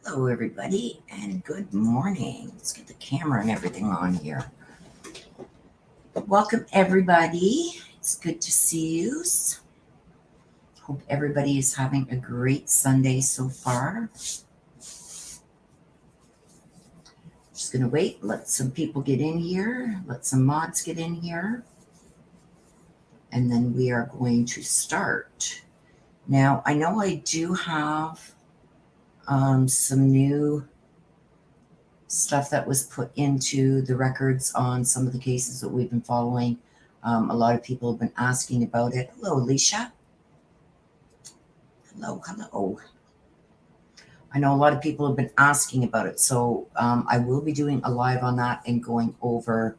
Hello, everybody, and good morning. Let's get the camera and everything on here. Welcome, everybody. It's good to see you. Hope everybody is having a great Sunday so far. Just going to wait, let some people get in here, let some mods get in here, and then we are going to start. Now, I know I do have some new stuff that was put into the records on some of the cases that we've been following. A lot of people have been asking about it. Hello, Alicia. Hello. I know a lot of people have been asking about it, so I will be doing a live on that and going over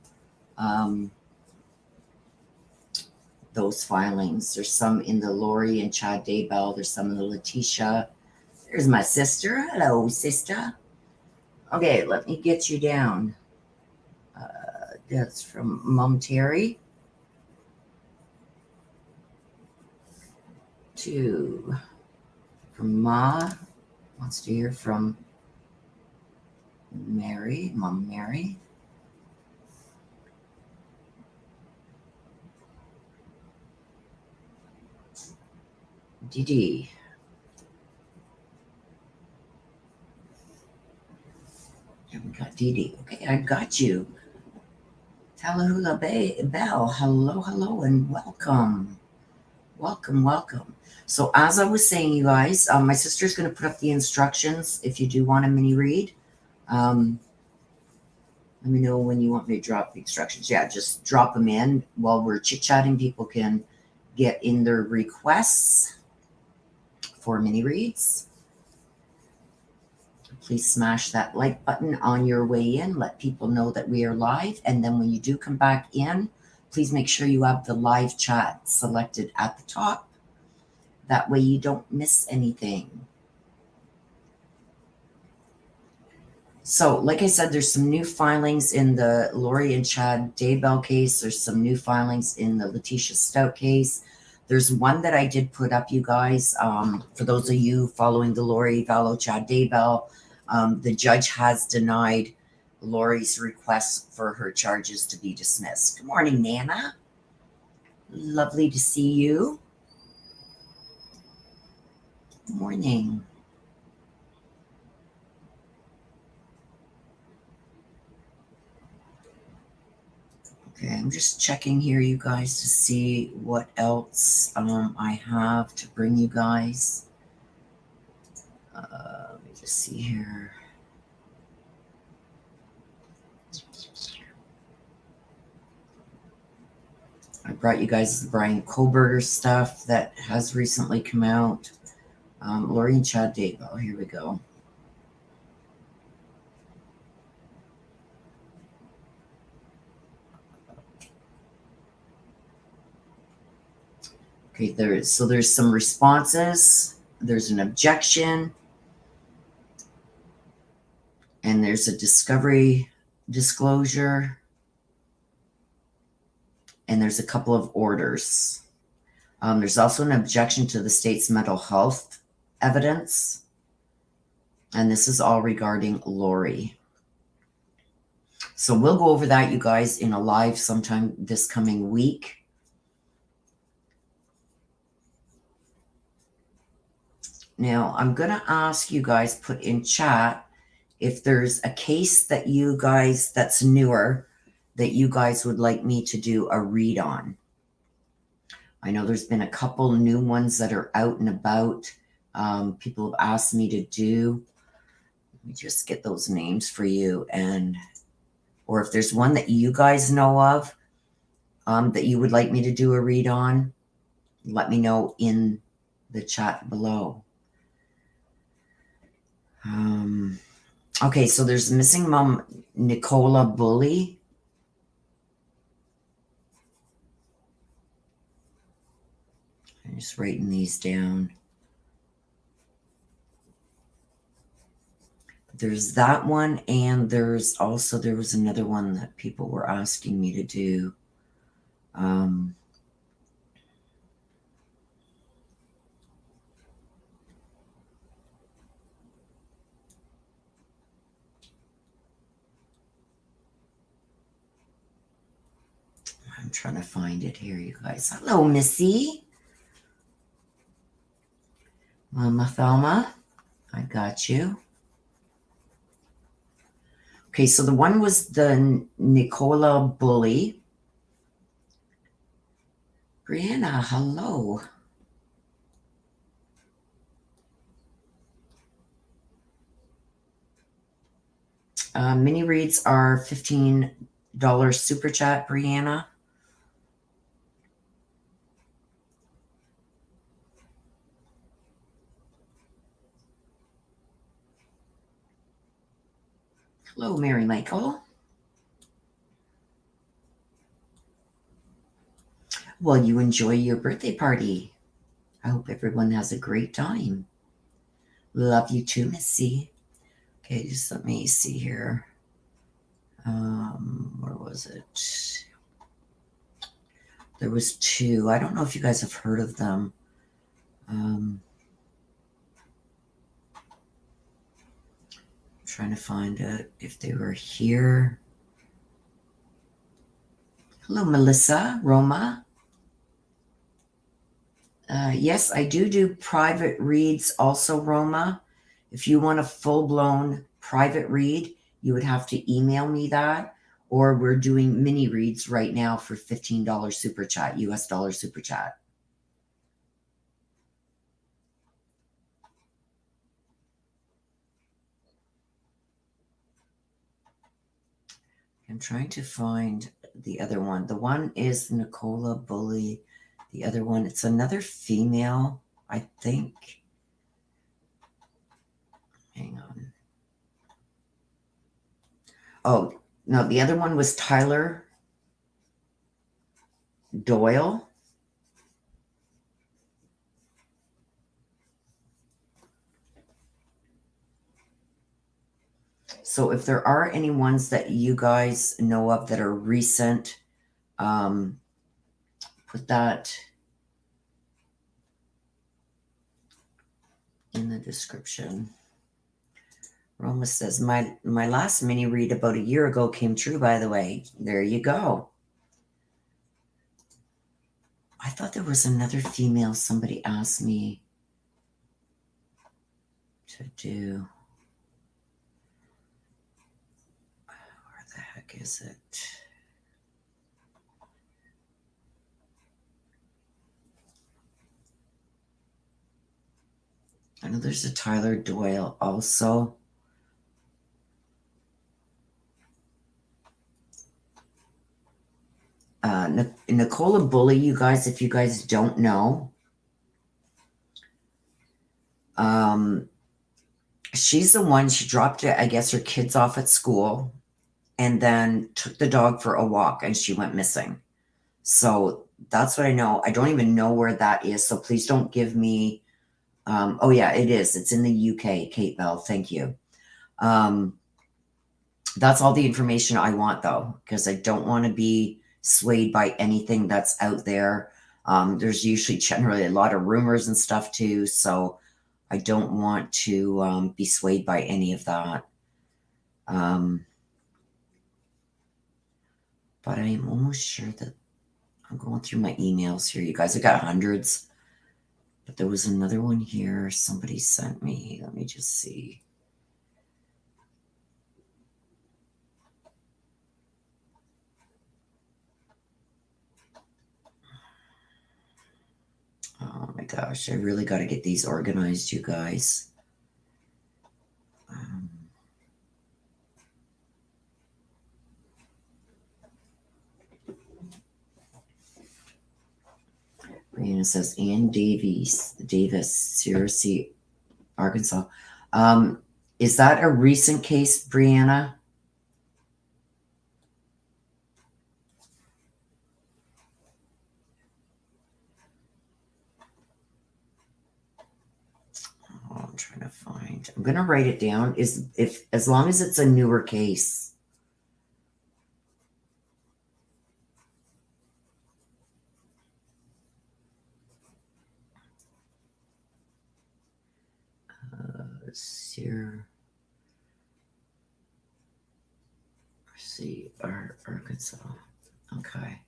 those filings. There's some in the Lori and Chad Daybell. There's some in the Letitia. There's my sister. Hello, sister. Okay, let me get you down. That's from Mom Terry. To from Ma. Wants to hear from Mary, Mom Mary. Dee. Haven't got Dee. Okay, I got you. Talahula Bell. Hello, and welcome. Welcome. So as I was saying, you guys, my sister's going to put up the instructions if you do want a mini read. Let me know when you want me to drop the instructions. Yeah, just drop them in while we're chit-chatting. People can get in their requests for mini reads. Please smash that like button on your way in. Let people know that we are live. And then when you do come back in, please make sure you have the live chat selected at the top. That way you don't miss anything. So, like I said, there's some new filings in the Lori and Chad Daybell case. There's some new filings in the Letitia Stout case. There's one that I did put up, you guys. For those of you following the Lori Vallow Chad Daybell, the judge has denied Lori's request for her charges to be dismissed. Good morning, Nana. Lovely to see you. Good morning. Okay, I'm just checking here, you guys, to see what else I have to bring you guys. Let me just see here. I brought you guys the Brian Koberger stuff that has recently come out. Lori and Chad Daybell, here we go. Okay, there's some responses. There's an objection. And there's a discovery disclosure. And there's a couple of orders. There's also an objection to the state's mental health evidence. And this is all regarding Lori. So we'll go over that, you guys, in a live sometime this coming week. Now, I'm going to ask you guys, put in chat, if there's a case that you guys, that's newer, that you guys would like me to do a read on. I know there's been a couple new ones that are out and about. People have asked me to do. Let me just get those names for you. Or if there's one that you guys know of that you would like me to do a read on, let me know in the chat below. Okay, so there's missing mom, Nicola Bully. I'm just writing these down. There's that one, and there was another one that people were asking me to do. trying to find it here, you guys. Hello, Missy. Mama Thelma, I got you. Okay, so the one was the Nicola Bully. Brianna, hello. Mini reads are $15 super chat, Brianna. Hello, Mary Michael. Well, you enjoy your birthday party. I hope everyone has a great time. Love you too, Missy. Okay, just let me see here. Where was it? There was two. I don't know if you guys have heard of them. I'm trying to find it if they were here. Hello, Melissa, Roma. Yes, I do private reads also, Roma. If you want a full-blown private read, you would have to email me that, or we're doing mini reads right now for $15 super chat, US dollar super chat. I'm trying to find the other one. The one is Nicola Bully. The other one, it's another female, I think. Hang on. Oh, no, the other one was Tyler Doyle. So if there are any ones that you guys know of that are recent, put that in the description. Roma says, my last mini read about a year ago came true, by the way. There you go. I thought there was another female somebody asked me to do. Where the heck is it? I know there's a Tyler Doyle also. Nicola Bully, you guys, if you guys don't know, she's the one, she dropped it, I guess, her kids off at school and then took the dog for a walk and she went missing. So that's what I know. I don't even know where that is. So please don't give me, oh yeah, it is. It's in the UK, Kate Bell. Thank you. That's all the information I want though, because I don't want to be swayed by anything that's out there. There's usually generally a lot of rumors and stuff too. So I don't want to be swayed by any of that. But I am almost sure that I'm going through my emails here. You guys, I got hundreds. But there was another one here somebody sent me. Let me just see. Oh my gosh, I really got to get these organized, you guys. Brianna says, Ann Davis, Searcy, Arkansas. Is that a recent case, Brianna? Oh, I'm trying to find. I'm going to write it down. As long as it's a newer case. Arkansas. Okay.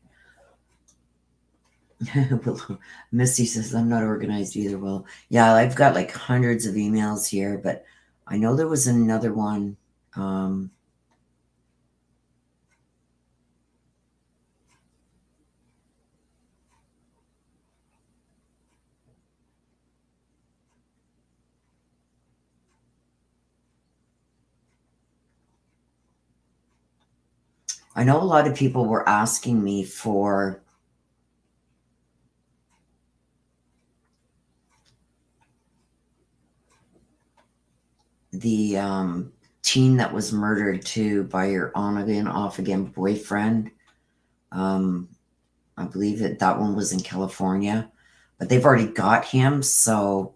Well, Misty says, I'm not organized either. Well, yeah, I've got like hundreds of emails here, but I know there was another one. I know a lot of people were asking me for the teen that was murdered too by your on again, off again boyfriend. I believe that one was in California, but they've already got him. So,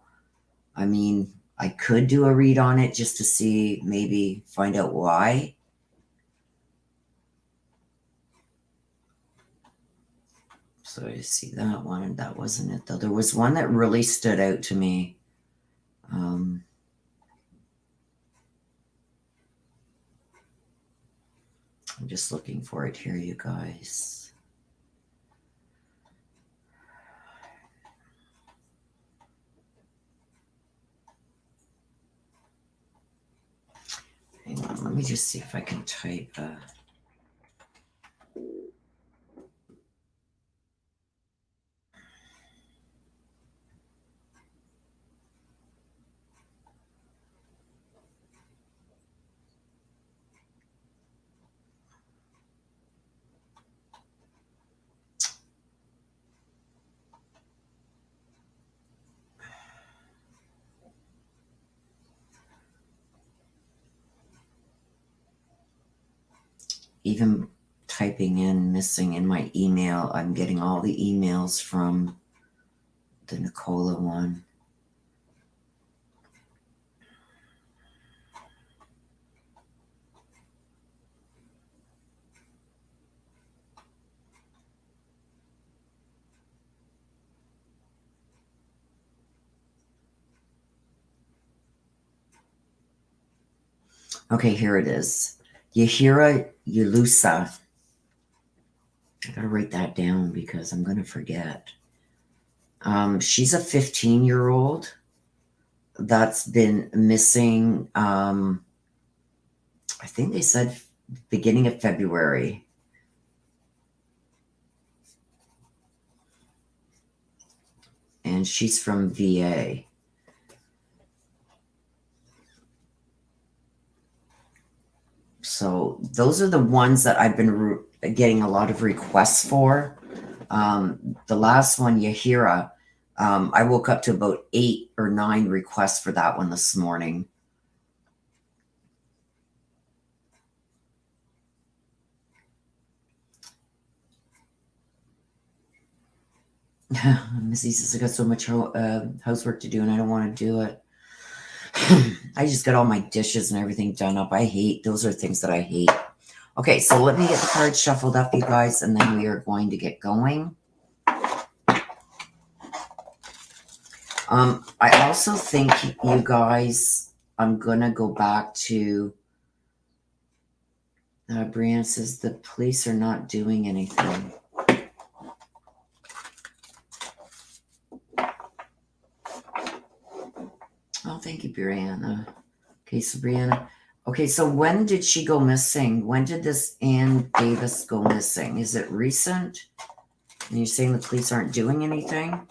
I mean, I could do a read on it just to see, maybe find out why. So I see that one. That wasn't it though. There was one that really stood out to me. I'm just looking for it here, you guys. Hang on, let me just see if I can type. Even typing in missing in my email, I'm getting all the emails from the Nicola one. Okay, here it is. Yahira Yulusa. I gotta write that down because I'm gonna forget. She's a 15-year-old that's been missing. I think they said beginning of February. And she's from VA. So those are the ones that I've been getting a lot of requests for. The last one, Yahira, I woke up to about 8 or 9 requests for that one this morning. Missy says, I got so much housework to do and I don't want to do it. I just got all my dishes and everything done up. Those are things that I hate. Okay, so let me get the cards shuffled up, you guys, and then we are going to get going. I also think, you guys, I'm going to go back to, Brianna says the police are not doing anything. Oh, thank you, Brianna. Okay, so Brianna. Okay, so when did she go missing? When did this Ann Davis go missing? Is it recent? And you're saying the police aren't doing anything?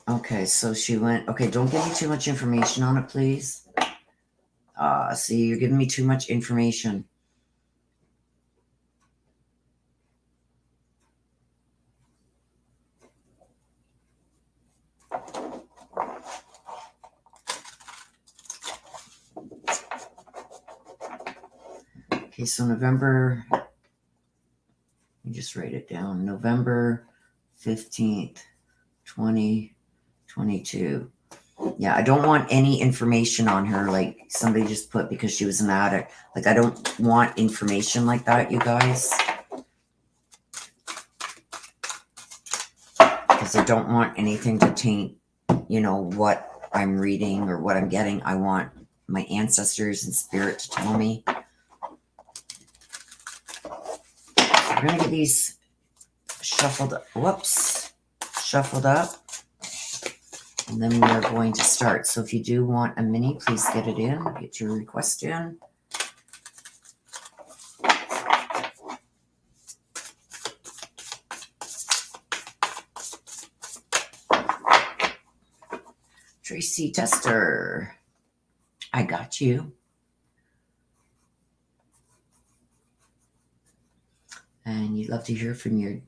Okay, so she went. Okay, don't give me too much information on it, please. See, you're giving me too much information. Okay, so November, let me just write it down. November 15th, 2022. Yeah, I don't want any information on her, like somebody just put because she was an addict. Like, I don't want information like that, you guys. because I don't want anything to taint, you know, what I'm reading or what I'm getting. I want my ancestors and spirit to tell me. We're going to get these shuffled up. Whoops. Shuffled up. And then we are going to start. So if you do want a mini, please get it in. Get your request in. Tracy Tester. I got you. And you'd love to hear from your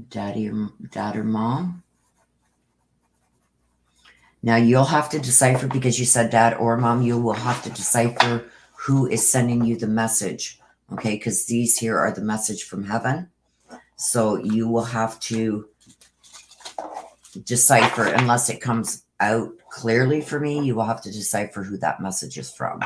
dad or mom. Now you'll have to decipher, because you said dad or mom, you will have to decipher who is sending you the message. Okay, because these here are the message from heaven. So you will have to decipher, unless it comes out clearly for me, you will have to decipher who that message is from.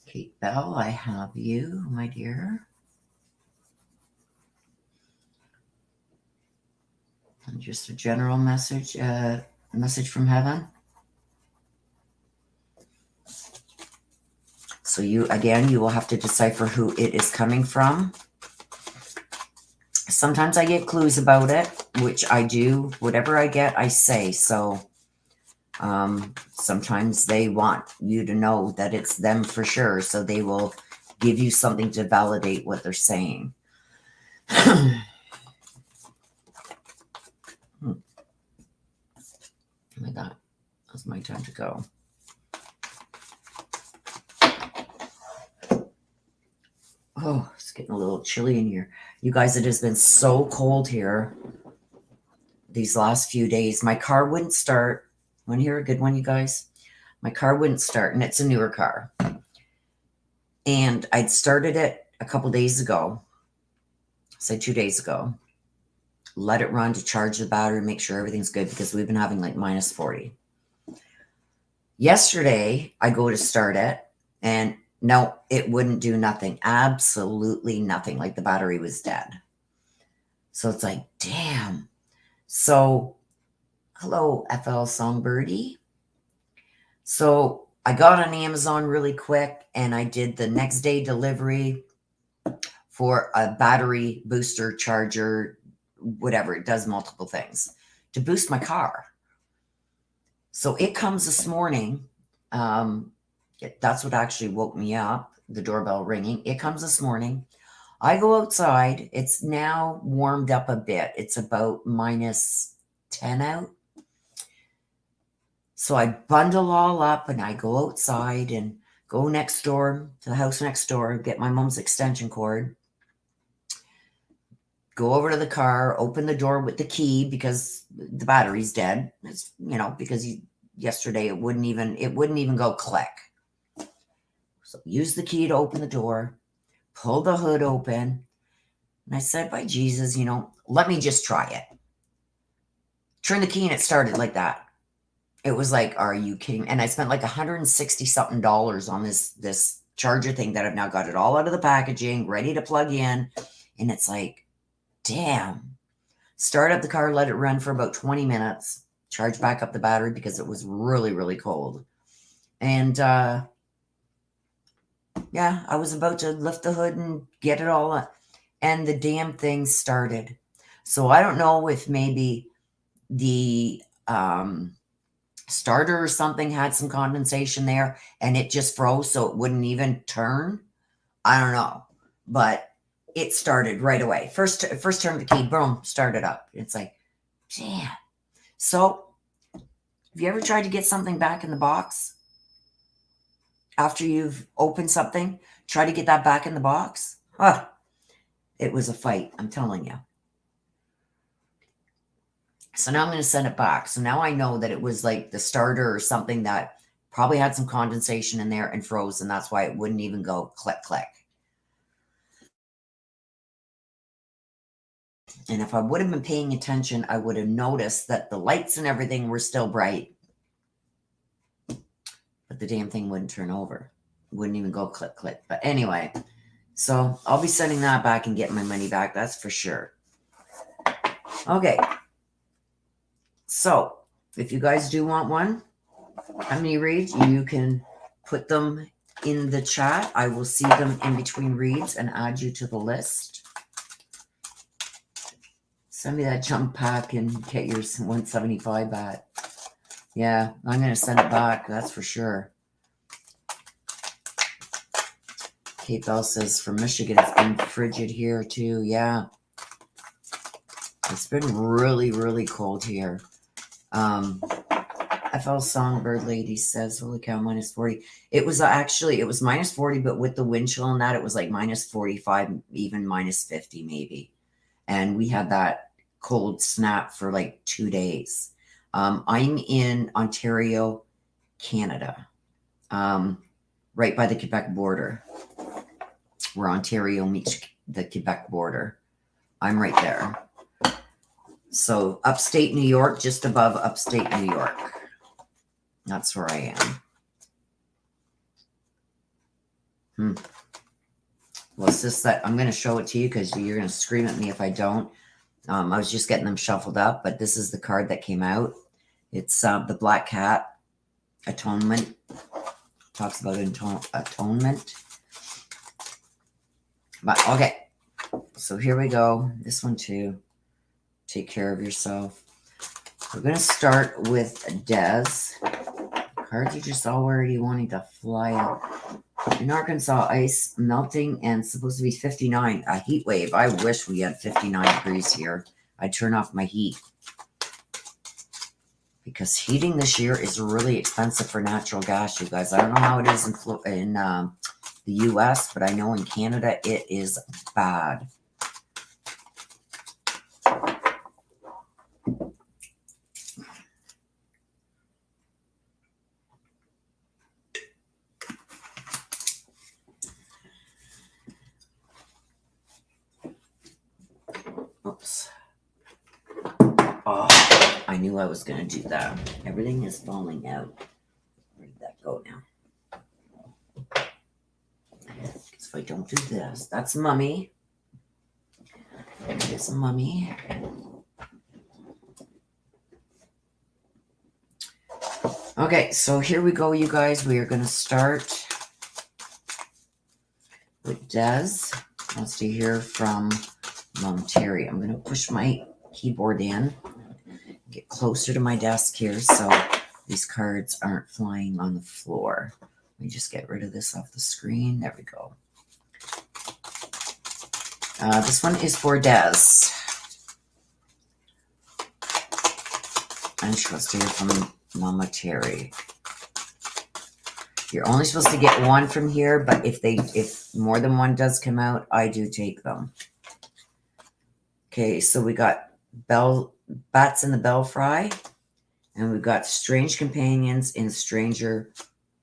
Kate Bell, I have you, my dear. And just a general message, message from heaven. So you, again, you will have to decipher who it is coming from. Sometimes I get clues about it, which I do. Whatever I get, I say. So sometimes they want you to know that it's them for sure. So they will give you something to validate what they're saying. Oh my God, that's my time to go. Oh, it's getting a little chilly in here. You guys, it has been so cold here these last few days. My car wouldn't start. Want to hear a good one, you guys? My car wouldn't start, and it's a newer car. And I'd started it a couple days ago, say 2 days ago. Let it run to charge the battery, make sure everything's good, because we've been having like minus 40. Yesterday, I go to start it, and no, it wouldn't do nothing. Absolutely nothing. Like the battery was dead. So it's like, damn. So, hello, FL Songbirdie. So I got on Amazon really quick, and I did the next day delivery for a battery booster charger, whatever. It does multiple things to boost my car. So it comes this morning. That's what actually woke me up, the doorbell ringing. It comes this morning. I go outside. It's now warmed up a bit. It's about minus 10 out. So I bundle all up and I go outside and go next door to the house next door, get my mom's extension cord, go over to the car, open the door with the key because the battery's dead. It's, you know, because yesterday it wouldn't even go click. So use the key to open the door, pull the hood open. And I said, by Jesus, you know, let me just try it. Turn the key and it started like that. It was like, are you kidding? And I spent like $160 something on this charger thing that I've now got it all out of the packaging, ready to plug in. And it's like, damn. Start up the car, let it run for about 20 minutes, charge back up the battery because it was really, really cold. And yeah, I was about to lift the hood and get it all up. And the damn thing started. So I don't know if maybe the starter or something had some condensation there and it just froze so it wouldn't even turn. I don't know. But it started right away. First turn of the key, boom, started up. It's like, damn. So have you ever tried to get something back in the box? After you've opened something, try to get that back in the box? Huh. It was a fight, I'm telling you. So now I'm going to send it back. So now I know that it was like the starter or something that probably had some condensation in there and froze, and that's why it wouldn't even go click, click. And if I would have been paying attention, I would have noticed that the lights and everything were still bright. But the damn thing wouldn't turn over. Wouldn't even go click, click. But anyway, so I'll be sending that back and getting my money back. That's for sure. Okay. So if you guys do want one, how many reads, you can put them in the chat. I will see them in between reads and add you to the list. Send me that jump pack and get your 175 back. Yeah, I'm going to send it back. That's for sure. Kate Bell says from Michigan, it's been frigid here too. Yeah. It's been really, really cold here. FL Songbird Lady says, holy cow, minus 40. It was actually, it was minus 40, but with the wind chill and that, it was like minus 45, even minus 50 maybe. And we had that cold snap for like 2 days. I'm in Ontario, Canada, right by the Quebec border, where Ontario meets the Quebec border. I'm right there. So upstate New York, just above upstate New York. That's where I am. Well, it's just that I'm going to show it to you because you're going to scream at me if I don't. I was just getting them shuffled up, but this is the card that came out. It's the Black Cat, Atonement. Talks about atonement. But okay, so here we go. This one too. Take care of yourself. We're going to start with Des. Cards are just already wanting to fly out. In Arkansas, ice melting and supposed to be 59. A heat wave. I wish we had 59 degrees here. I'd turn off my heat. Because heating this year is really expensive for natural gas, you guys. I don't know how it is in the U.S., but I know in Canada it is bad. Oops. Oh, I knew I was going to do that. Everything is falling out. Where did that go now? Because if I don't do this, that's Mummy. There's Mummy. Okay, so here we go, you guys. We are going to start with Des. Wants to hear from Mom Terry. I'm going to push my keyboard in, get closer to my desk here so these cards aren't flying on the floor. Let me just get rid of this off the screen. There we go. This one is for Des. And she wants to hear from Mama Terry. You're only supposed to get one from here, but if more than one does come out, I do take them. Okay, so we got Bats in the Belfry, and we've got Strange Companions in Stranger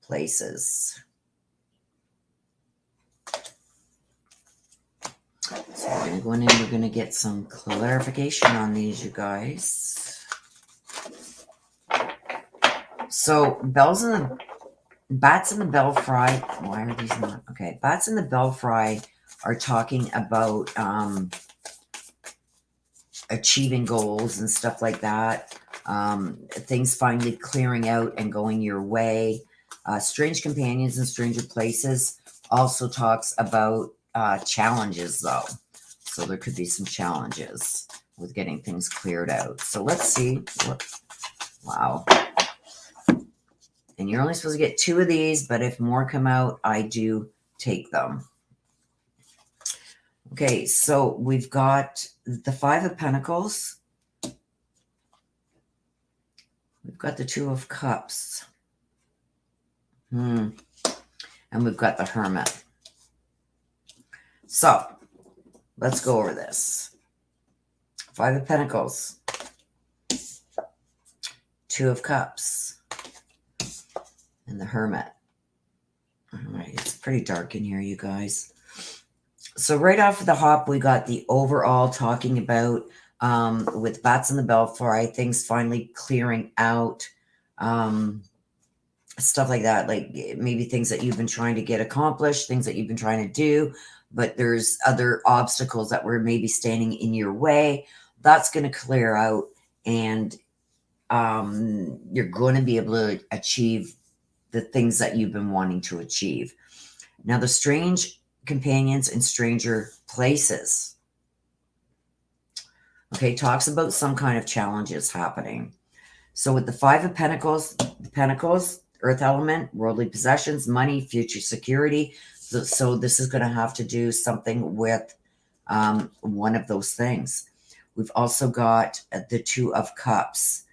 Places. So we're going to go in and we're going to get some clarification on these, you guys. So Bats in the Belfry. Why are these not? Okay, Bats in the Belfry are talking about achieving goals and stuff like that. Things finally clearing out and going your way. Strange Companions and Stranger Places also talks about challenges, though. So there could be some challenges with getting things cleared out. So let's see. Wow. And you're only supposed to get 2 of these, but if more come out, I do take them. Okay, so we've got the 5 of Pentacles. We've got the 2 of Cups. And we've got the Hermit. So, let's go over this. 5 of Pentacles. 2 of Cups. And the Hermit. All right, it's pretty dark in here, you guys. So right off the hop, we got the overall talking about with bats in the belfry, things finally clearing out, stuff like that, like maybe things that you've been trying to get accomplished, things that you've been trying to do, but there's other obstacles that were maybe standing in your way. That's going to clear out, and you're going to be able to achieve the things that you've been wanting to achieve. Now, the strange companions in stranger places. Okay, talks about some kind of challenges happening. So with the Five of Pentacles, the Pentacles, Earth element, worldly possessions, money, future security. So this is going to have to do something with one of those things. We've also got the Two of Cups,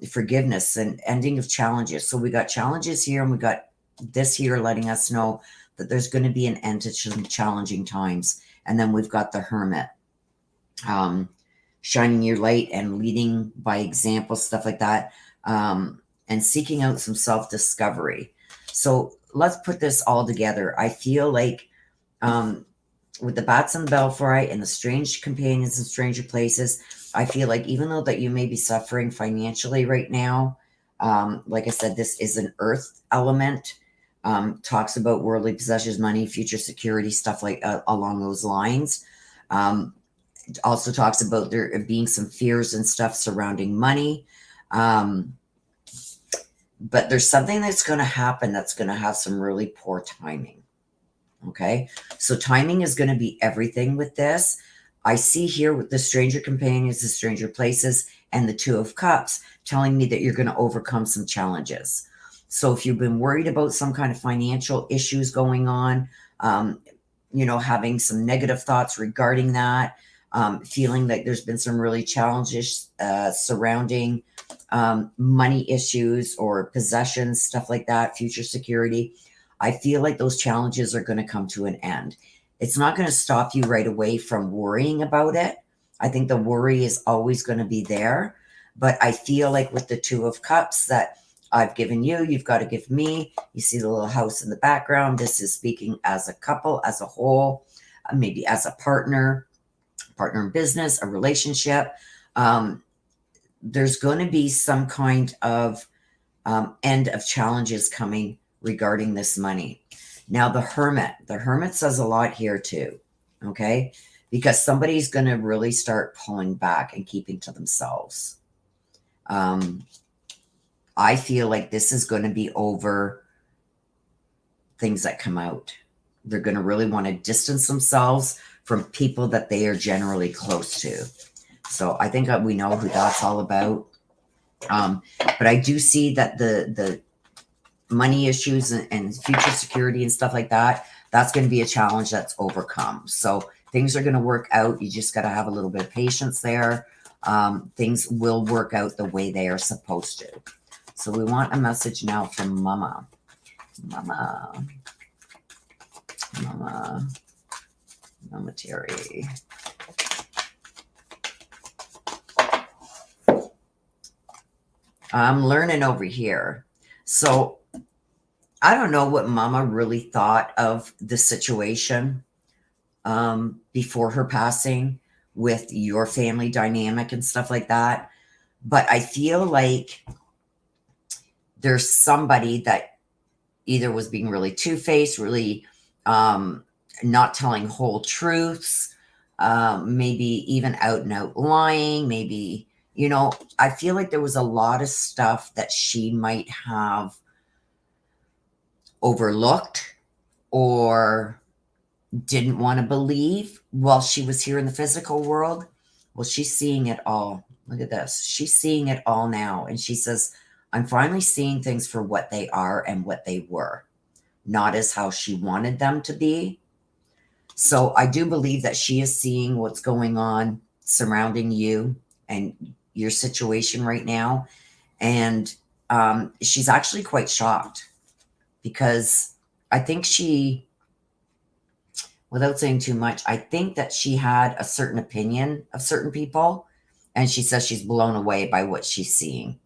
forgiveness and ending of challenges. So we got challenges here, and we got this here letting us know that there's going to be an end to some challenging times. And then we've got the Hermit, shining your light and leading by example, stuff like that, and seeking out some self-discovery. So let's put this all together. I feel like with the bats and the belfry and the strange companions in stranger places, I feel like even though that you may be suffering financially right now, like I said, this is an earth element, talks about worldly possessions, money, future security, stuff like along those lines. It also talks about there being some fears and stuff surrounding money. But there's something that's going to happen that's going to have some really poor timing. Okay. So timing is going to be everything with this. I see here with the stranger companions, the stranger places, and the Two of Cups telling me that you're going to overcome some challenges. So if you've been worried about some kind of financial issues going on, having some negative thoughts regarding that, feeling like there's been some really challenges surrounding money issues or possessions, stuff like that, future security, I feel like those challenges are going to come to an end. It's not going to stop you right away from worrying about it. I think the worry is always going to be there. But I feel like with the Two of Cups that I've given you, you've got to give me. You see the little house in the background. This is speaking as a couple, as a whole, maybe as a partner in business, a relationship. There's going to be some kind of end of challenges coming regarding this money. Now, the Hermit says a lot here too, okay? Because somebody's going to really start pulling back and keeping to themselves. I feel like this is going to be over things that come out. They're going to really want to distance themselves from people that they are generally close to. So I think we know who that's all about. But I do see that the money issues and future security and stuff like that, that's going to be a challenge that's overcome. So things are going to work out. You just got to have a little bit of patience there. Things will work out the way they are supposed to. So we want a message now from Mama. Mama Terry. I'm learning over here. So I don't know what Mama really thought of the situation before her passing with your family dynamic and stuff like that. But I feel like there's somebody that either was being really two-faced, really not telling whole truths, maybe even out and out lying, maybe, I feel like there was a lot of stuff that she might have overlooked or didn't want to believe while she was here in the physical world. Well, she's seeing it all. Look at this. She's seeing it all now. And she says, I'm finally seeing things for what they are and what they were, not as how she wanted them to be. So I do believe that she is seeing what's going on surrounding you and your situation right now. And she's actually quite shocked because I think she, without saying too much, I think that she had a certain opinion of certain people. And she says she's blown away by what she's seeing.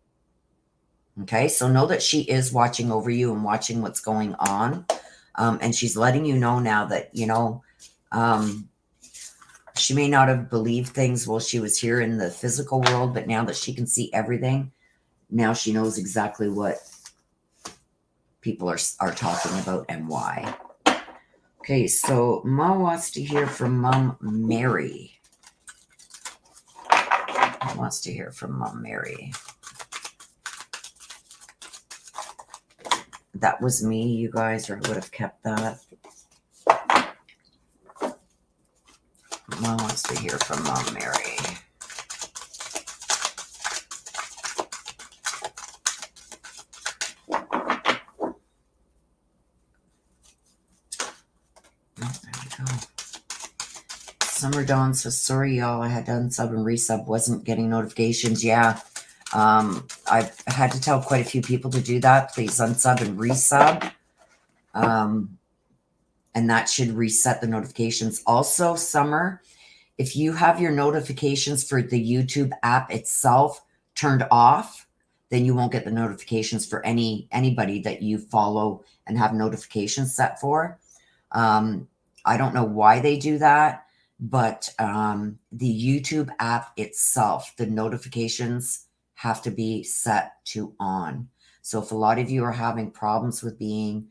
Okay, so know that she is watching over you and watching what's going on. And she's letting you know now that, She may not have believed things while she was here in the physical world, but now that she can see everything, now she knows exactly what people are talking about and why. Okay, so Mom wants to hear from Mom Mary. Wants to hear from Mom Mary. That was me, you guys, or I would have kept that. Mom wants to hear from Mom Mary. Oh, there we go. Summer Dawn says, sorry, y'all. I had to unsub and resub. Wasn't getting notifications. Yeah. I've had to tell quite a few people to do that. Please unsub and resub. And that should reset the notifications. Also, Summer, if you have your notifications for the YouTube app itself turned off, then you won't get the notifications for anybody that you follow and have notifications set for. I don't know why they do that, but the YouTube app itself, the notifications have to be set to on. So if a lot of you are having problems with being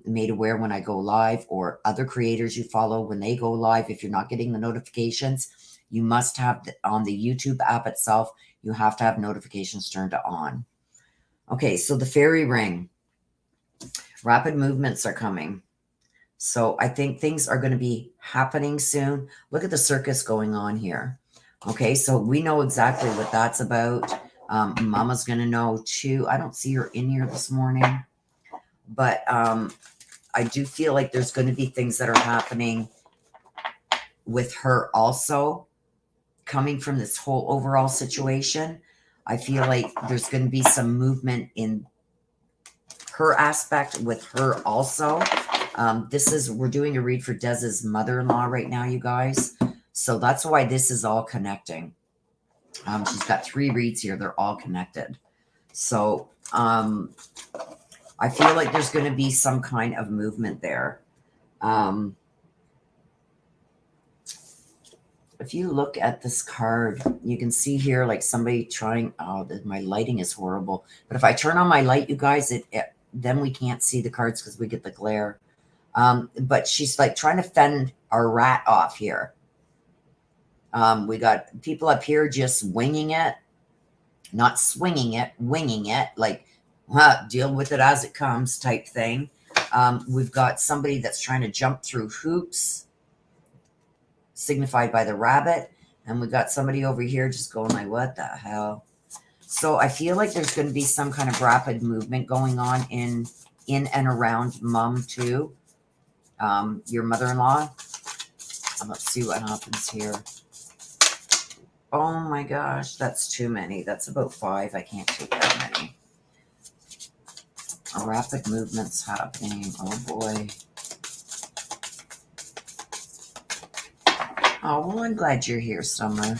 made aware when I go live, or other creators you follow when they go live, if you're not getting the notifications, you must have on the YouTube app itself, you have to have notifications turned on. Okay, so the fairy ring. Rapid movements are coming. So I think things are going to be happening soon. Look at the circus going on here. Okay, so we know exactly what that's about. Mama's going to know too. I don't see her in here this morning, but I do feel like there's going to be things that are happening with her also, coming from this whole overall situation. I feel like there's going to be some movement in her aspect with her also. We're doing a read for Dez's mother-in-law right now, you guys. So that's why this is all connecting. She's got 3 reads here. They're all connected. So I feel like there's going to be some kind of movement there. If you look at this card, you can see here like somebody trying, oh, my lighting is horrible. But if I turn on my light, you guys, then we can't see the cards because we get the glare. But she's like trying to fend our rat off here. We got people up here just winging it, not swinging it, winging it, like deal with it as it comes type thing. We've got somebody that's trying to jump through hoops, signified by the rabbit. And we got somebody over here just going like, what the hell? So I feel like there's going to be some kind of rapid movement going on in and around Mom too. Your mother-in-law. Let's see what happens here. Oh my gosh, that's too many. That's about 5. I can't take that many. A rapid movement's happening. Oh boy. Oh, well, I'm glad you're here, Summer.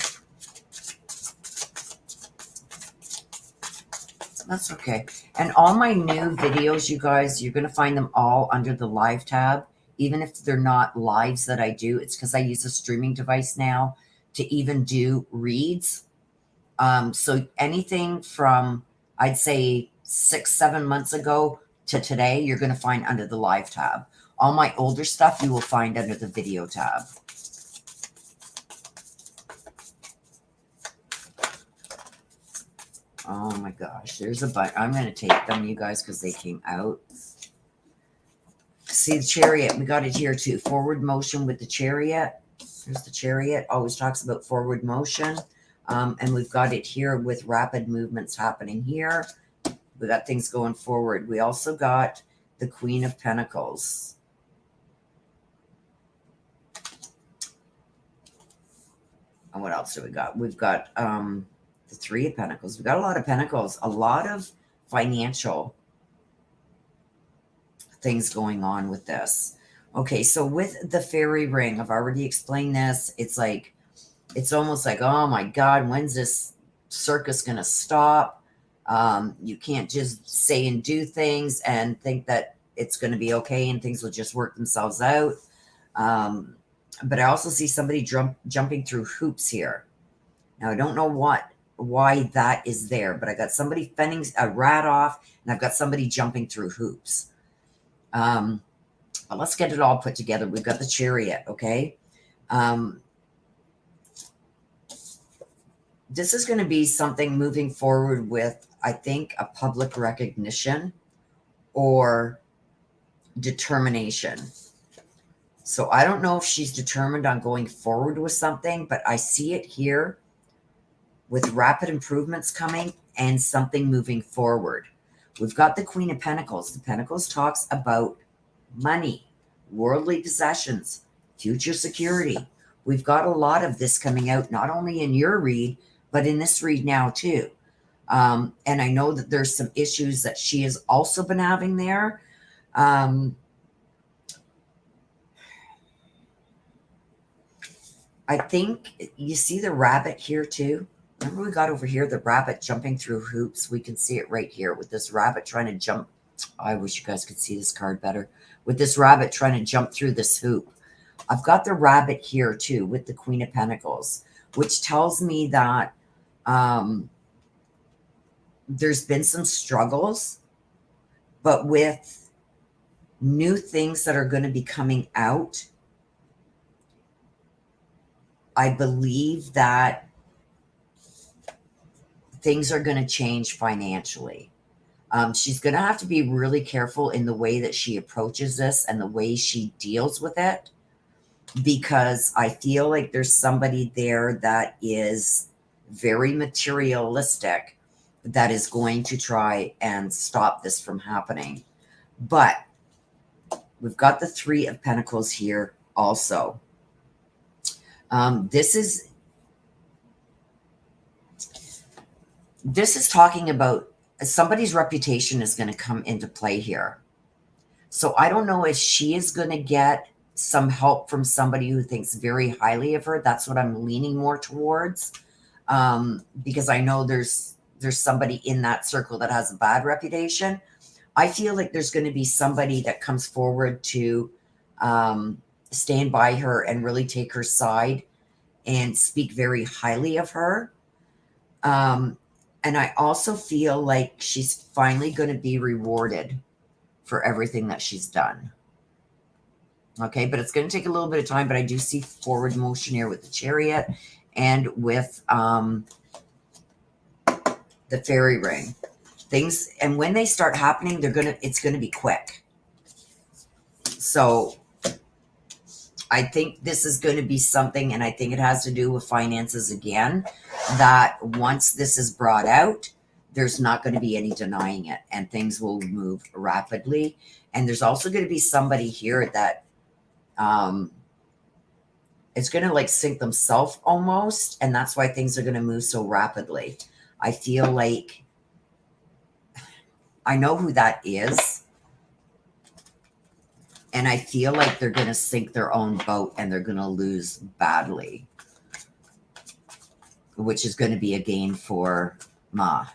That's okay. And all my new videos, you guys, you're going to find them all under the live tab. Even if they're not lives that I do, it's because I use a streaming device now to even do reads. So anything from, I'd say 6-7 months ago to today, you're going to find under the live tab. All my older stuff you will find under the video tab. Oh my gosh, there's a bunch. I'm going to take them, you guys, because they came out. See the chariot. We got it here too. Forward motion with the chariot. There's the chariot. Always talks about forward motion. And we've got it here with rapid movements happening here. We got things going forward. We also got the Queen of Pentacles. And what else do we got? We've got the 3 of Pentacles. We've got a lot of Pentacles. A lot of financial things going on with this. Okay, so with the fairy ring, I've already explained this. It's like, it's almost like, oh my God, when's this circus going to stop? You can't just say and do things and think that it's going to be okay and things will just work themselves out. But I also see somebody jumping through hoops here. Now, I don't know why that is there, but I got somebody fending a rat off, and I've got somebody jumping through hoops. But let's get it all put together. We've got the Chariot, okay? This is going to be something moving forward with, I think, a public recognition or determination. So I don't know if she's determined on going forward with something, but I see it here with rapid improvements coming and something moving forward. We've got the Queen of Pentacles. The Pentacles talks about money, worldly possessions, future security. We've got a lot of this coming out, not only in your read, but in this read now too. And I know that there's some issues that she has also been having there. I think you see the rabbit here too. Remember we got over here, the rabbit jumping through hoops. We can see it right here with this rabbit trying to jump. I wish you guys could see this card better. With this rabbit trying to jump through this hoop. I've got the rabbit here too with the Queen of Pentacles, which tells me that there's been some struggles, but with new things that are going to be coming out, I believe that things are going to change financially. She's going to have to be really careful in the way that she approaches this and the way she deals with it, because I feel like there's somebody there that is very materialistic that is going to try and stop this from happening. But we've got the Three of Pentacles here also. This is talking about somebody's reputation is going to come into play here. So I don't know if she is going to get some help from somebody who thinks very highly of her. That's what I'm leaning more towards, because I know there's somebody in that circle that has a bad reputation. I feel like there's going to be somebody that comes forward to stand by her and really take her side and speak very highly of her. And I also feel like she's finally going to be rewarded for everything that she's done. Okay, but it's going to take a little bit of time, but I do see forward motion here with the Chariot and with the fairy ring. Things, and when they start happening, it's going to be quick. So I think this is going to be something, and I think it has to do with finances again, that once this is brought out, there's not going to be any denying it, and things will move rapidly. And there's also going to be somebody here that is going to like sink themselves almost, and that's why things are going to move so rapidly. I feel like I know who that is, and I feel like they're going to sink their own boat and they're going to lose badly, which is going to be a gain for Ma.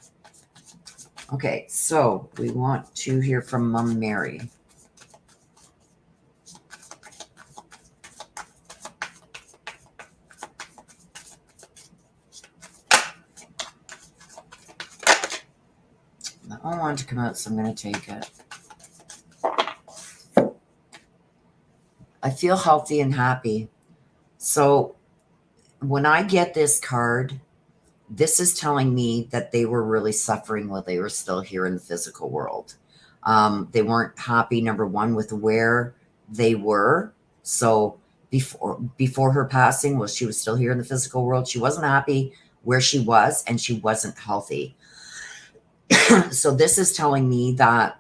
Okay, so we want to hear from Mom Mary. That one wanted to come out, so I'm going to take it. I feel healthy and happy. So when I get this card, this is telling me that they were really suffering while they were still here in the physical world. They weren't happy, number one, with where they were. So before her passing, while she was still here in the physical world, she wasn't happy where she was, and she wasn't healthy. So this is telling me that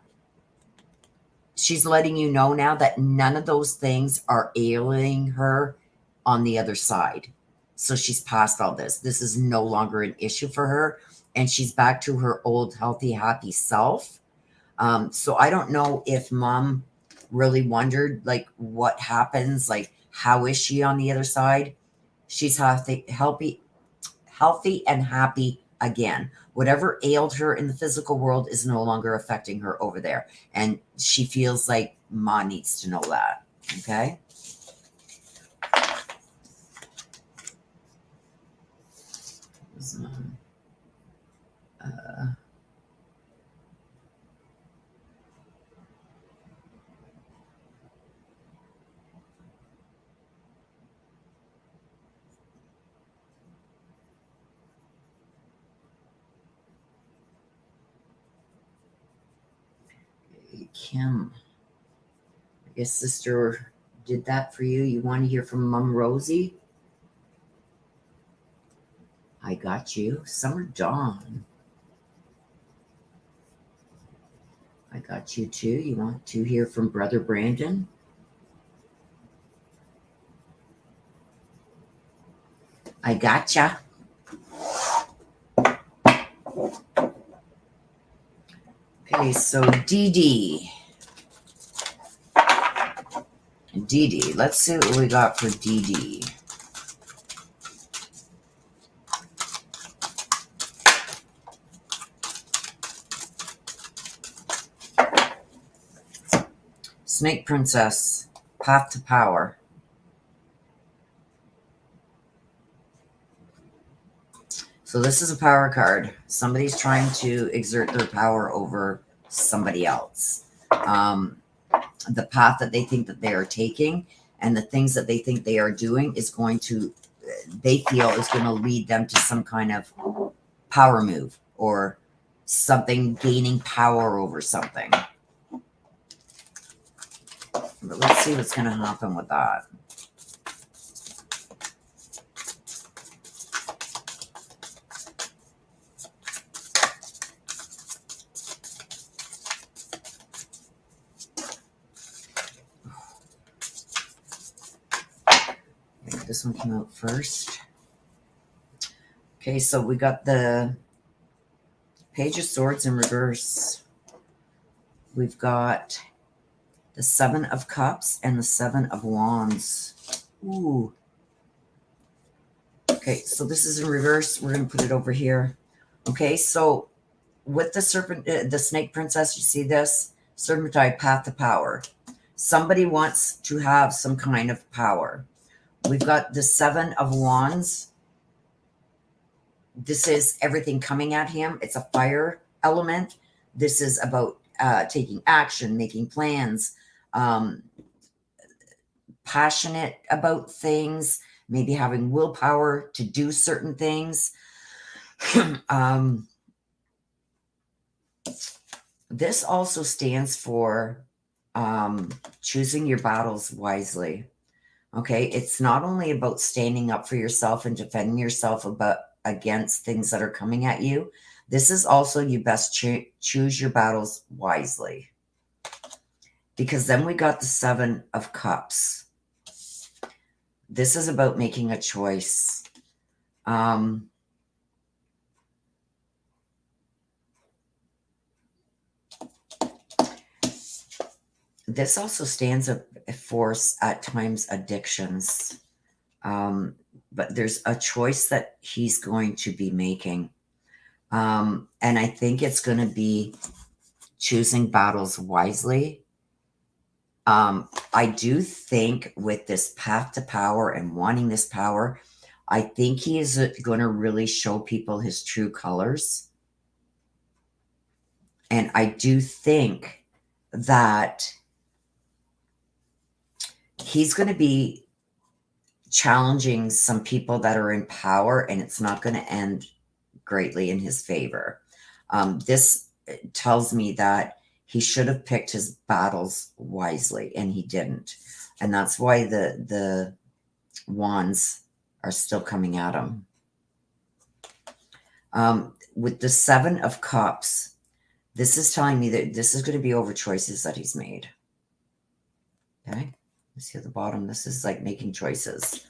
she's letting you know now that none of those things are ailing her on the other side. So she's past all this. This is no longer an issue for her, and she's back to her old, healthy, happy self. So I don't know if Mom really wondered, like, what happens, like, how is she on the other side? She's healthy and happy again. Whatever ailed her in the physical world is no longer affecting her over there. And she feels like Ma needs to know that. Okay. Kim, I guess sister did that for you. You want to hear from Mum Rosie? I got you. Summer Dawn, I got you too. You want to hear from Brother Brandon? I gotcha. Okay, so Dee Dee. Dee Dee. Let's see what we got for Dee Dee. Snake Princess. Path to Power. So this is a power card. Somebody's trying to exert their power over somebody else. The path that they think that they are taking and the things that they think they are doing is going to, they feel is going to lead them to some kind of power move or something, gaining power over something. But let's see what's going to happen with that. This one came out first. Okay, so we got the Page of Swords in reverse. We've got the Seven of Cups and the Seven of Wands. Ooh. Okay, so this is in reverse. We're going to put it over here. Okay, so with the serpent, the Snake Princess, you see this? Serpentine, path to power. Somebody wants to have some kind of power. We've got the Seven of Wands. This is everything coming at him. It's a fire element. This is about taking action, making plans, passionate about things, maybe having willpower to do certain things. This also stands for choosing your battles wisely. Okay, it's not only about standing up for yourself and defending yourself against things that are coming at you. This is also you best choose your battles wisely. Because then we got the Seven of Cups. This is about making a choice. This also stands for, at times, addictions. But there's a choice that he's going to be making. And I think it's going to be choosing battles wisely. I do think with this path to power and wanting this power, I think he is going to really show people his true colors. And I do think that he's going to be challenging some people that are in power, and it's not going to end greatly in his favor. This tells me that he should have picked his battles wisely, and he didn't. And that's why the wands are still coming at him. With the Seven of Cups, this is telling me that this is going to be over choices that he's made. Okay. See at the bottom, this is like making choices.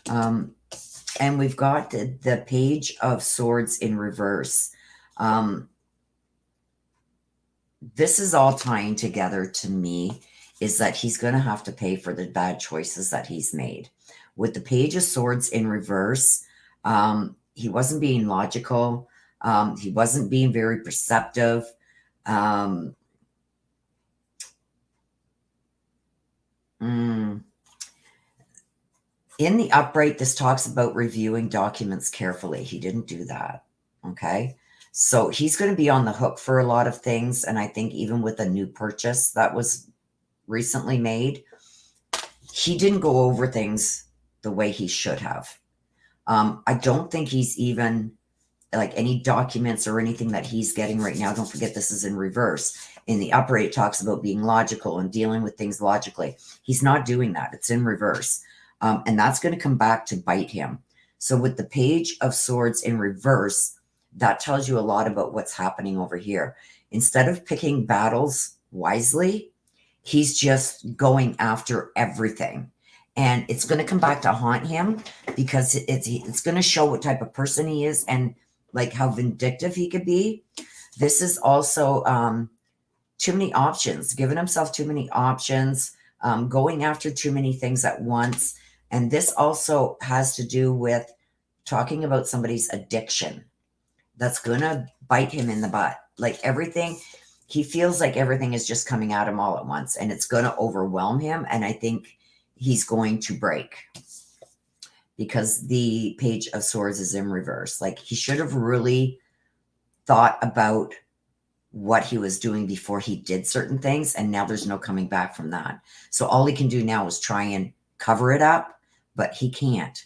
And we've got the Page of Swords in reverse. This is all tying together to me, is that he's going to have to pay for the bad choices that he's made. With the Page of Swords in reverse, he wasn't being logical. He wasn't being very perceptive. In the upright, this talks about reviewing documents carefully. He didn't do that. Okay. So he's going to be on the hook for a lot of things. And I think even with a new purchase that was recently made, he didn't go over things the way he should have. I don't think he's even like any documents or anything that he's getting right now. Don't forget, this is in reverse. In the upright, it talks about being logical and dealing with things logically. He's not doing that. It's in reverse. And that's going to come back to bite him. So with the Page of Swords in reverse, that tells you a lot about what's happening over here. Instead of picking battles wisely, he's just going after everything. And it's going to come back to haunt him because it's going to show what type of person he is and like how vindictive he could be. This is also too many options, giving himself too many options, going after too many things at once. And this also has to do with talking about somebody's addiction that's going to bite him in the butt. Like everything, he feels like everything is just coming at him all at once and it's going to overwhelm him. And I think he's going to break because the Page of Swords is in reverse. Like he should have really thought about what he was doing before he did certain things. And now there's no coming back from that. So all he can do now is try and cover it up, but he can't.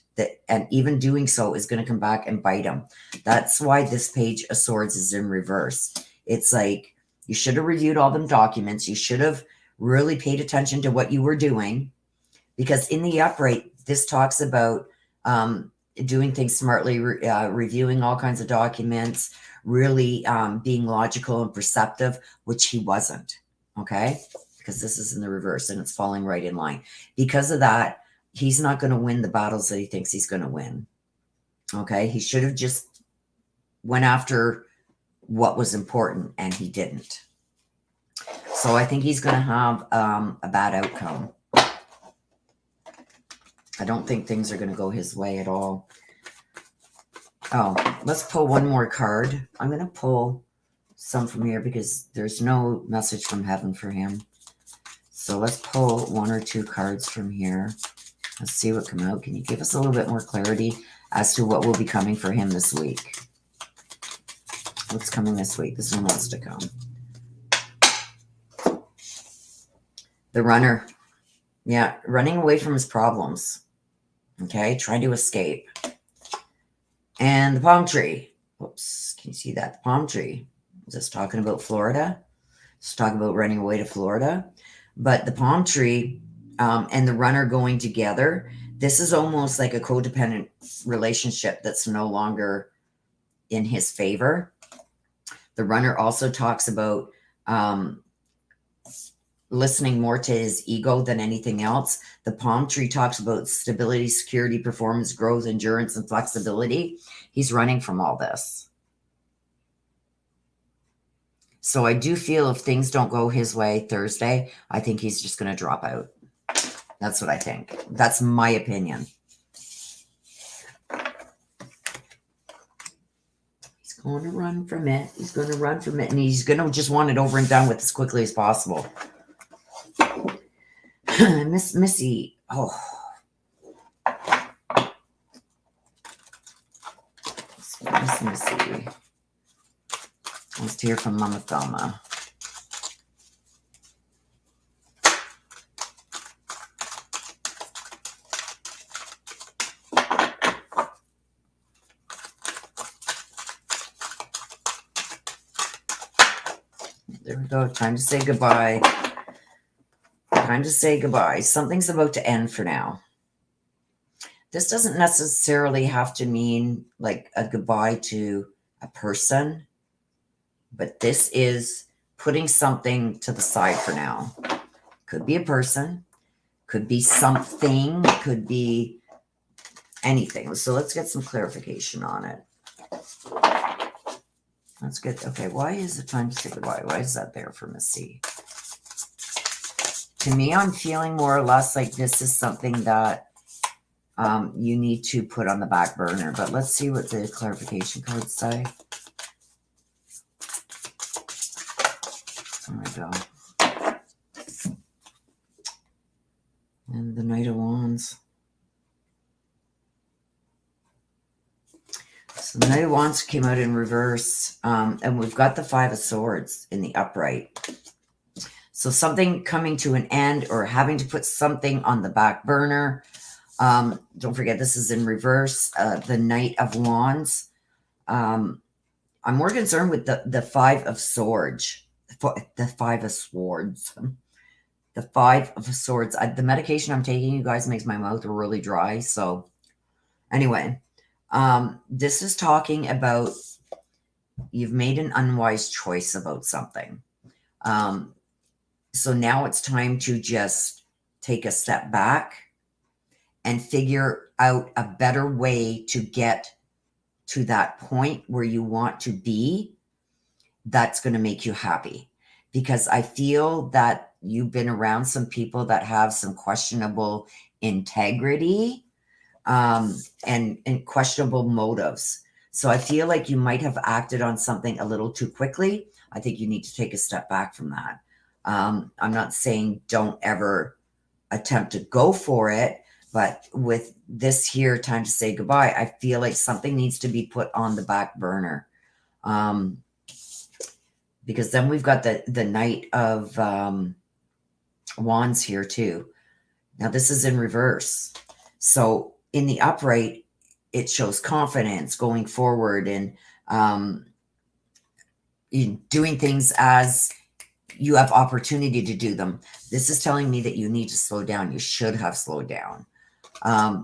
And even doing so is going to come back and bite him. That's why this Page of Swords is in reverse. It's like you should have reviewed all them documents. You should have really paid attention to what you were doing, because in the upright, this talks about doing things smartly, reviewing all kinds of documents, really being logical and perceptive, which he wasn't. Okay, because this is in the reverse and it's falling right in line. Because of that, he's not going to win the battles that he thinks he's going to win. Okay. He should have just went after what was important and he didn't. So I think he's going to have a bad outcome. I don't think things are going to go his way at all. Oh, let's pull one more card. I'm going to pull some from here because there's no message from heaven for him. So let's pull one or two cards from here. Let's see what come out. Can you give us a little bit more clarity as to what will be coming for him this week? What's coming this week? This one wants to come. The runner. Yeah, running away from his problems. Okay, trying to escape. And the palm tree. Whoops, can you see that? The palm tree. Is this talking about Florida? It's talking about running away to Florida. But the palm tree and the runner going together, this is almost like a codependent relationship that's no longer in his favor. The runner also talks about listening more to his ego than anything else. The palm tree talks about stability, security, performance, growth, endurance, and flexibility. He's running from all this. So I do feel if things don't go his way Thursday, I think he's just going to drop out. That's what I think. That's my opinion. He's going to run from it. He's going to run from it. And he's going to just want it over and done with as quickly as possible. Miss Missy. Oh. Miss Missy. Let's hear from Mama Thelma. There we go. Time to say goodbye. Time to say goodbye. Something's about to end for now. This doesn't necessarily have to mean like a goodbye to a person, but this is putting something to the side for now. Could be a person, could be something, could be anything. So let's get some clarification on it. That's good. Okay, why is it time to say goodbye? Why is that there for Missy? To me, I'm feeling more or less like this is something that you need to put on the back burner. But let's see what the clarification cards say. There we go. And the Knight of Wands. The Knight of Wands came out in reverse, and we've got the Five of Swords in the upright. So something coming to an end or having to put something on the back burner. Don't forget, this is in reverse, the Knight of Wands. I'm more concerned with the Five of Swords. The Five of Swords. The Five of Swords. The medication I'm taking, you guys, makes my mouth really dry. So anyway, this is talking about you've made an unwise choice about something. So now it's time to just take a step back and figure out a better way to get to that point where you want to be that's going to make you happy. Because I feel that you've been around some people that have some questionable integrity and questionable motives. So I feel like you might have acted on something a little too quickly. I think you need to take a step back from that. I'm not saying don't ever attempt to go for it, but with this here, time to say goodbye, I feel like something needs to be put on the back burner. Because then we've got the Knight of Wands here too. Now this is in reverse. So in the upright, it shows confidence going forward and doing things as you have opportunity to do them. This is telling me that you need to slow down. You should have slowed down.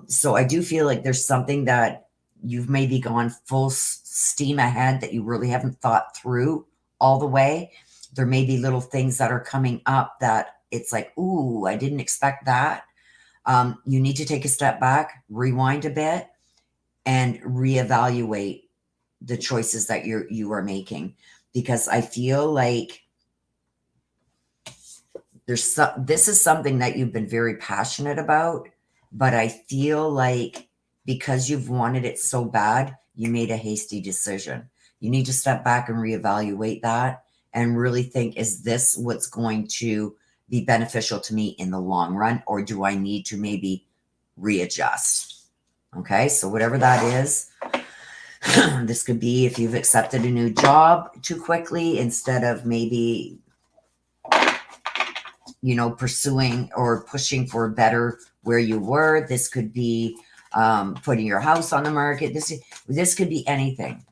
So I do feel like there's something that you've maybe gone full steam ahead that you really haven't thought through all the way. There may be little things that are coming up that it's like, ooh, I didn't expect that. You need to take a step back, rewind a bit, and reevaluate the choices that you are making. Because I feel like this is something that you've been very passionate about, but I feel like because you've wanted it so bad, you made a hasty decision. You need to step back and reevaluate that and really think, is this what's going to be beneficial to me in the long run, or do I need to maybe readjust? Okay, so whatever that is, this could be if you've accepted a new job too quickly instead of maybe, pursuing or pushing for better where you were. This could be putting your house on the market. This could be anything.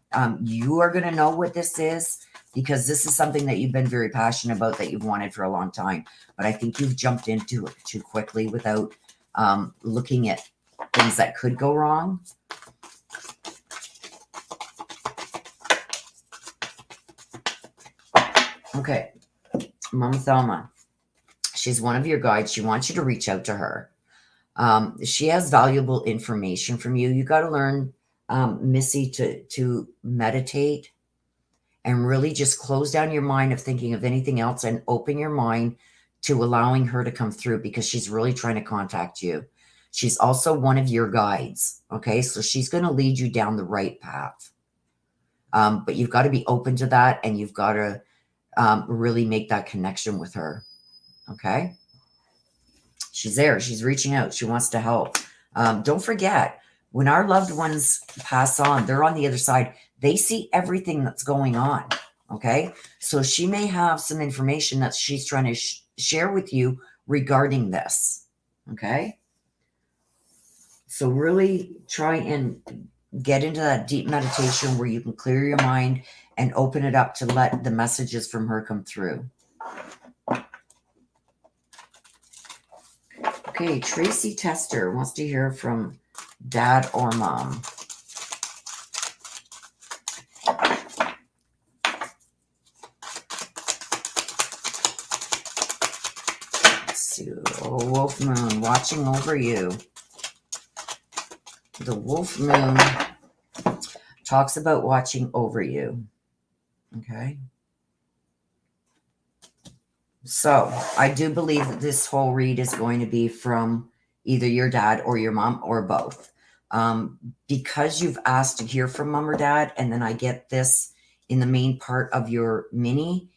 You are going to know what this is because this is something that you've been very passionate about, that you've wanted for a long time. But I think you've jumped into it too quickly without looking at things that could go wrong. Okay, Mama Thelma. She's one of your guides. She wants you to reach out to her. She has valuable information from you. You got to learn, Missy, to meditate and really just close down your mind of thinking of anything else and open your mind to allowing her to come through, because she's really trying to contact you. She's also one of your guides. Okay, so she's going to lead you down the right path. But you've got to be open to that, and you've got to really make that connection with her. Okay. She's there. She's reaching out. She wants to help. Don't forget, when our loved ones pass on, they're on the other side. They see everything that's going on. Okay. So she may have some information that she's trying to share with you regarding this. Okay. So really try and get into that deep meditation where you can clear your mind and open it up to let the messages from her come through. Okay, Tracy Tester wants to hear from dad or mom. Let's see. Oh, Wolf Moon watching over you. The Wolf Moon talks about watching over you. Okay. So I do believe that this whole read is going to be from either your dad or your mom or both. Because you've asked to hear from mom or dad, and then I get this in the main part of your mini,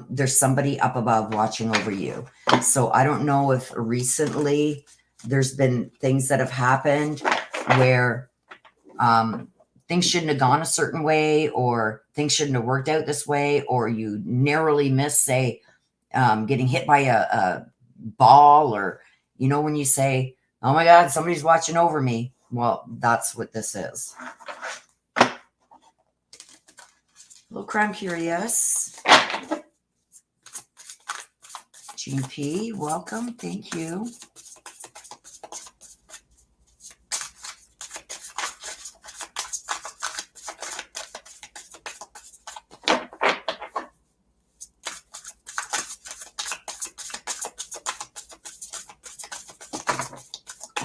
there's somebody up above watching over you. So I don't know if recently there's been things that have happened where things shouldn't have gone a certain way, or things shouldn't have worked out this way, or you narrowly miss, say, getting hit by a ball, or, you know, when you say, oh my God, somebody's watching over me. Well, that's what this is. Hello, Crime Curious. Jean P, welcome. Thank you.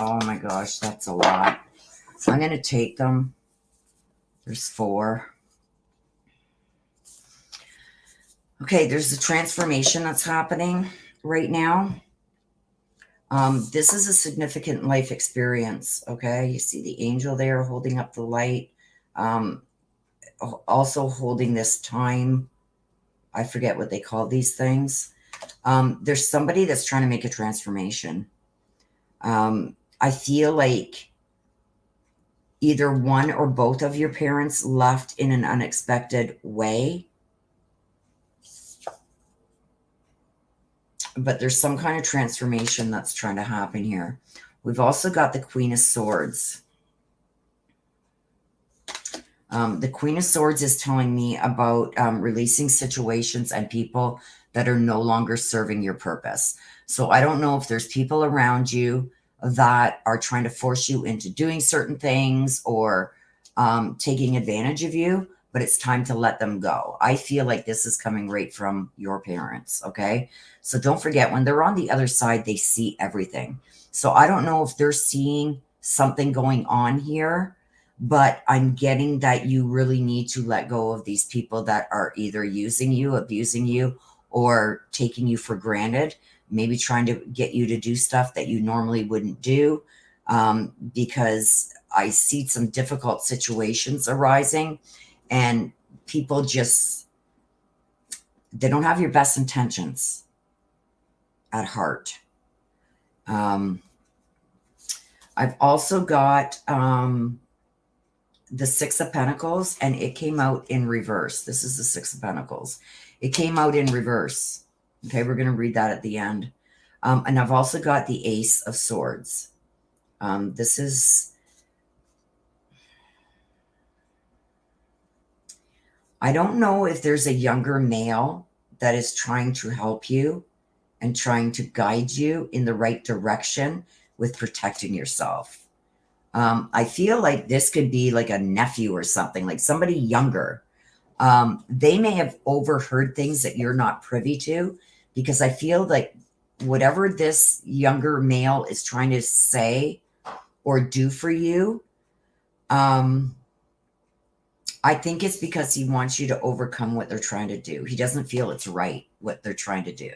Oh my gosh, that's a lot. I'm going to take them. There's 4. Okay, there's a transformation that's happening right now. This is a significant life experience, okay? You see the angel there holding up the light. Also holding this time. I forget what they call these things. There's somebody that's trying to make a transformation. I feel like either one or both of your parents left in an unexpected way. But there's some kind of transformation that's trying to happen here. We've also got the Queen of Swords. The Queen of Swords is telling me about releasing situations and people that are no longer serving your purpose. So I don't know if there's people around you that are trying to force you into doing certain things or taking advantage of you, but it's time to let them go. I feel like this is coming right from your parents, okay? So don't forget, when they're on the other side, they see everything. So I don't know if they're seeing something going on here, but I'm getting that you really need to let go of these people that are either using you, abusing you, or taking you for granted, maybe trying to get you to do stuff that you normally wouldn't do, because I see some difficult situations arising, and people just, they don't have your best intentions at heart. I've also got the Six of Pentacles, and it came out in reverse. This is the Six of Pentacles. It came out in reverse. Okay, we're going to read that at the end. And I've also got the Ace of Swords. This is, I don't know if there's a younger male that is trying to help you and trying to guide you in the right direction with protecting yourself. I feel like this could be like a nephew or something, like somebody younger. They may have overheard things that you're not privy to, because I feel like whatever this younger male is trying to say or do for you, I think it's because he wants you to overcome what they're trying to do. He doesn't feel it's right what they're trying to do.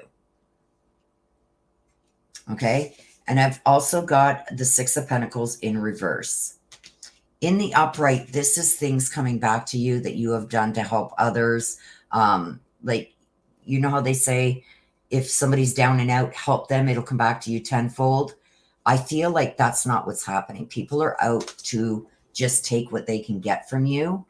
Okay? And I've also got the Six of Pentacles in reverse. In the upright, this is things coming back to you that you have done to help others. Like, you know how they say, if somebody's down and out, help them, it'll come back to you tenfold. I feel like that's not what's happening. People are out to just take what they can get from you.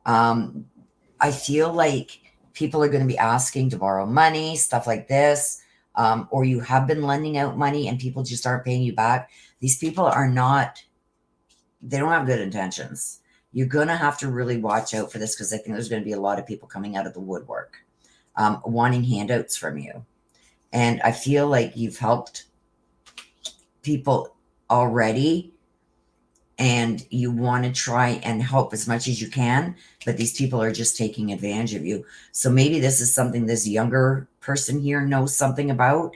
I feel like people are going to be asking to borrow money, stuff like this. Or you have been lending out money and people just aren't paying you back. These people are not, they don't have good intentions. You're going to have to really watch out for this, because I think there's going to be a lot of people coming out of the woodwork, wanting handouts from you. And I feel like you've helped people already, and you want to try and help as much as you can, but these people are just taking advantage of you. So maybe this is something this younger person here knows something about,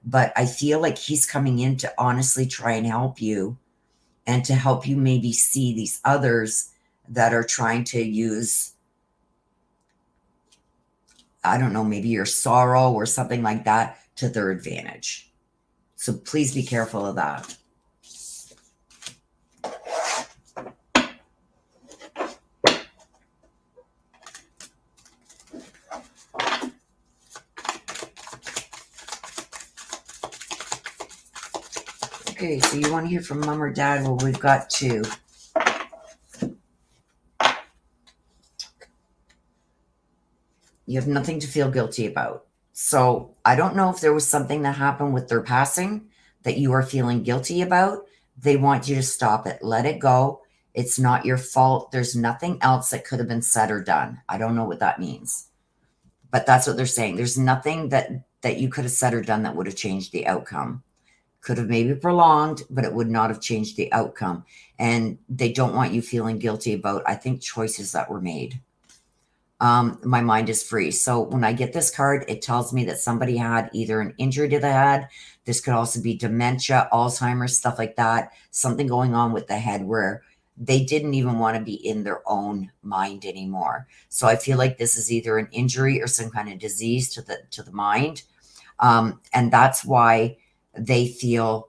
but I feel like he's coming in to honestly try and help you, and to help you maybe see these others that are trying to use, I don't know, maybe your sorrow or something like that to their advantage. So please be careful of that. Okay, so you want to hear from mom or dad? Well, we've got 2. You have nothing to feel guilty about. So I don't know if there was something that happened with their passing that you are feeling guilty about. They want you to stop it. Let it go. It's not your fault. There's nothing else that could have been said or done. I don't know what that means. But that's what they're saying. There's nothing that you could have said or done that would have changed the outcome. Could have maybe prolonged, but it would not have changed the outcome. And they don't want you feeling guilty about, I think, choices that were made. My mind is free. So when I get this card, it tells me that somebody had either an injury to the head. This could also be dementia, Alzheimer's, stuff like that. Something going on with the head where they didn't even want to be in their own mind anymore. So I feel like this is either an injury or some kind of disease to the mind. And that's why they feel,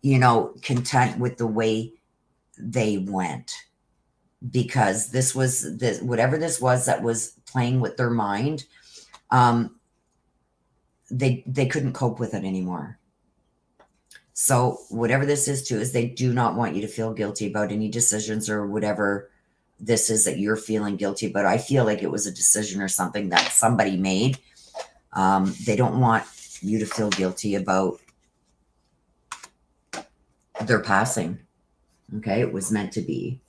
content with the way they went. Because this was whatever this was that was playing with their mind, they couldn't cope with it anymore. So whatever this is too, is they do not want you to feel guilty about any decisions or whatever this is that you're feeling guilty about. I feel like it was a decision or something that somebody made. They don't want you to feel guilty about their passing. Okay, it was meant to be.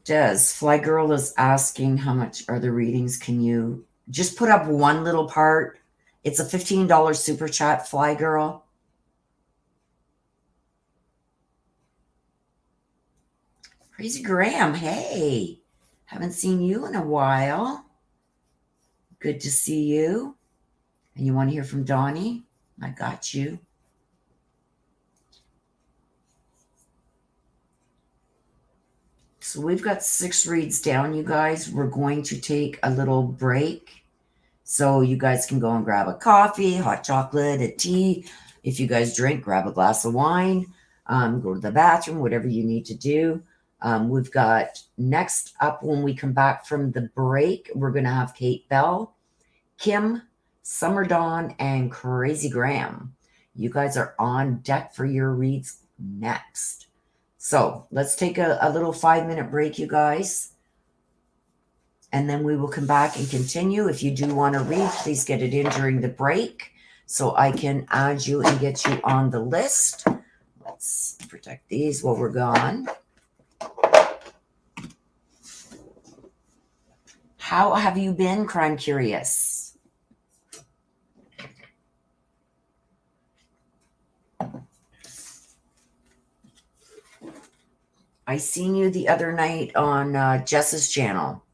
Des, Fly Girl is asking how much are the readings. Can you just put up one little part? It's a $15 super chat, Fly Girl. Crazy Graham, hey. Haven't seen you in a while. Good to see you. And you want to hear from Donnie? I got you. So we've got 6 reads down, you guys. We're going to take a little break. So you guys can go and grab a coffee, hot chocolate, a tea. If you guys drink, grab a glass of wine. Go to the bathroom, whatever you need to do. We've got next up when we come back from the break, we're going to have Kate Bell, Kim, Summer Dawn, and Crazy Graham. You guys are on deck for your reads next. So let's take a little 5-minute break, you guys. And then we will come back and continue. If you do want to read, please get it in during the break so I can add you and get you on the list. Let's protect these while we're gone. How have you been, Crime Curious? I seen you the other night on Jess's channel.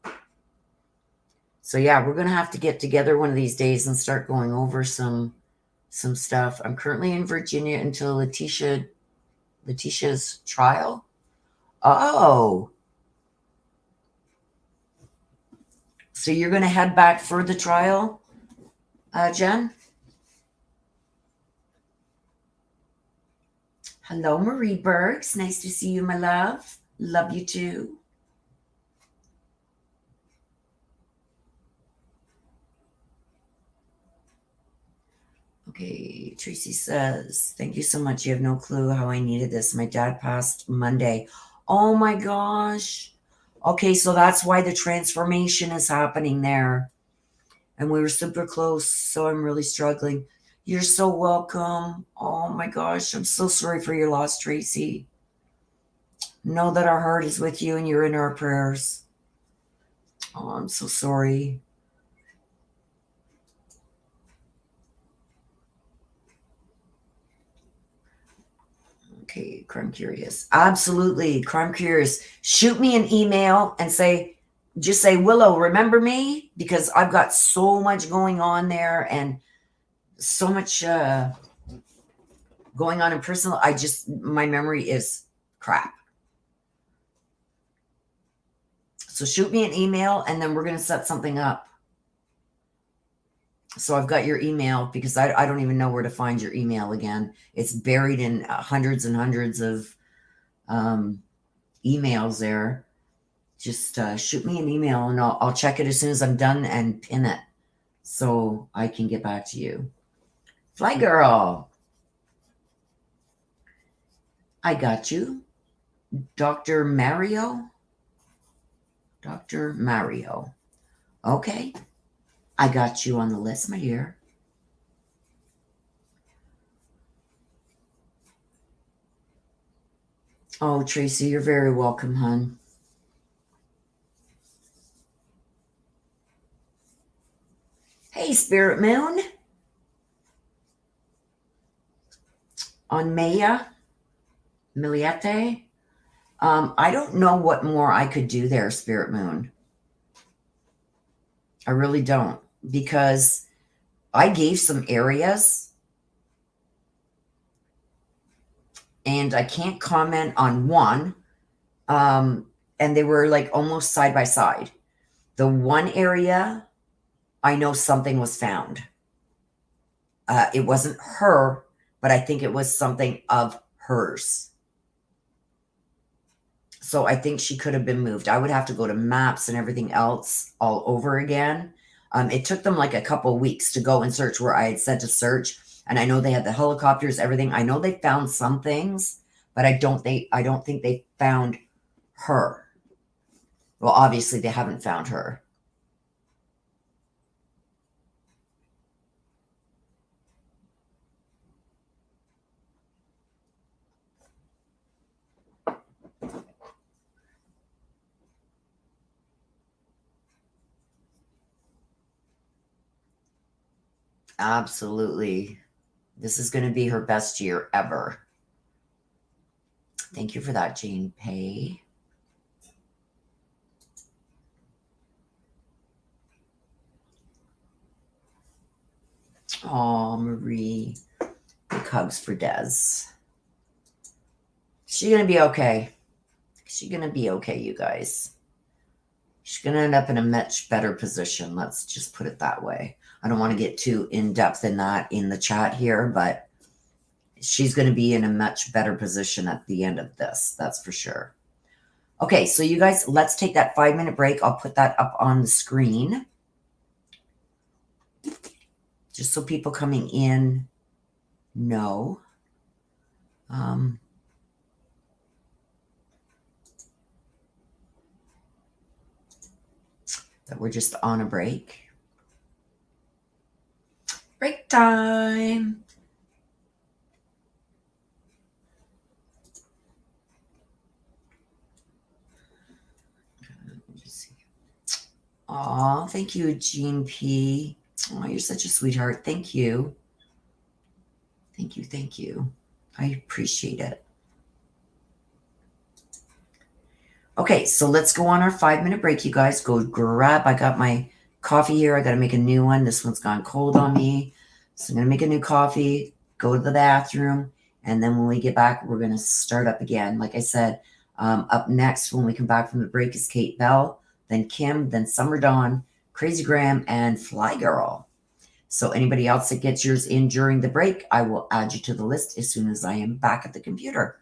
So yeah, we're going to have to get together one of these days and start going over some stuff. I'm currently in Virginia until Letitia's trial. Oh. So you're going to head back for the trial, Jen? Hello, Marie Burks. Nice to see you, my love. Love you too. Okay, Tracy says, thank you so much. You have no clue how I needed this. My dad passed Monday. Oh my gosh. Okay, so that's why the transformation is happening there. And we were super close, so I'm really struggling. You're so welcome. Oh my gosh, I'm so sorry for your loss, Tracy. Know that our heart is with you and you're in our prayers. Oh, I'm so sorry. Okay, Crime Curious. Absolutely, Crime Curious. Shoot me an email and just say, Willow, remember me? Because I've got so much going on there and so much going on in personal. My memory is crap. So shoot me an email and then we're going to set something up. So I've got your email because I don't even know where to find your email again. It's buried in hundreds and hundreds of emails there. Just shoot me an email and I'll check it as soon as I'm done and pin it so I can get back to you. Fly Girl. I got you. Dr. Mario. Dr. Mario. Okay. I got you on the list, my dear. Oh, Tracy, you're very welcome, hon. Hey, Spirit Moon. On Maya. Miliete. I don't know what more I could do there, Spirit Moon. I really don't. Because I gave some areas and I can't comment on one. And they were like almost side by side. The one area, I know something was found. It wasn't her, but I think it was something of hers. So I think she could have been moved. I would have to go to maps and everything else all over again. It took them like a couple of weeks to go and search where I had said to search. And I know they had the helicopters, everything. I know they found some things, but I don't think they found her. Well, obviously they haven't found her. Absolutely. This is going to be her best year ever. Thank you for that, Jane Pay. Oh, Marie. Big hugs for Des. She's going to be okay. She's going to be okay, you guys. She's going to end up in a much better position. Let's just put it that way. I don't want to get too in-depth in that in the chat here, but she's going to be in a much better position at the end of this. That's for sure. Okay, so you guys, let's take that 5-minute break. I'll put that up on the screen. Just so people coming in know. That we're just on a break. Break time. Aw, thank you, Jean P. Oh, you're such a sweetheart. Thank you. Thank you. Thank you. I appreciate it. Okay, so let's go on our 5-minute break, you guys. Go grab. I got my coffee here. I got to make a new one. This one's gone cold on me. So I'm going to make a new coffee, go to the bathroom, and then when we get back, we're going to start up again. Like I said, up next when we come back from the break is Kate Bell, then Kim, then Summer Dawn, Crazy Graham, and Fly Girl. So anybody else that gets yours in during the break, I will add you to the list as soon as I am back at the computer.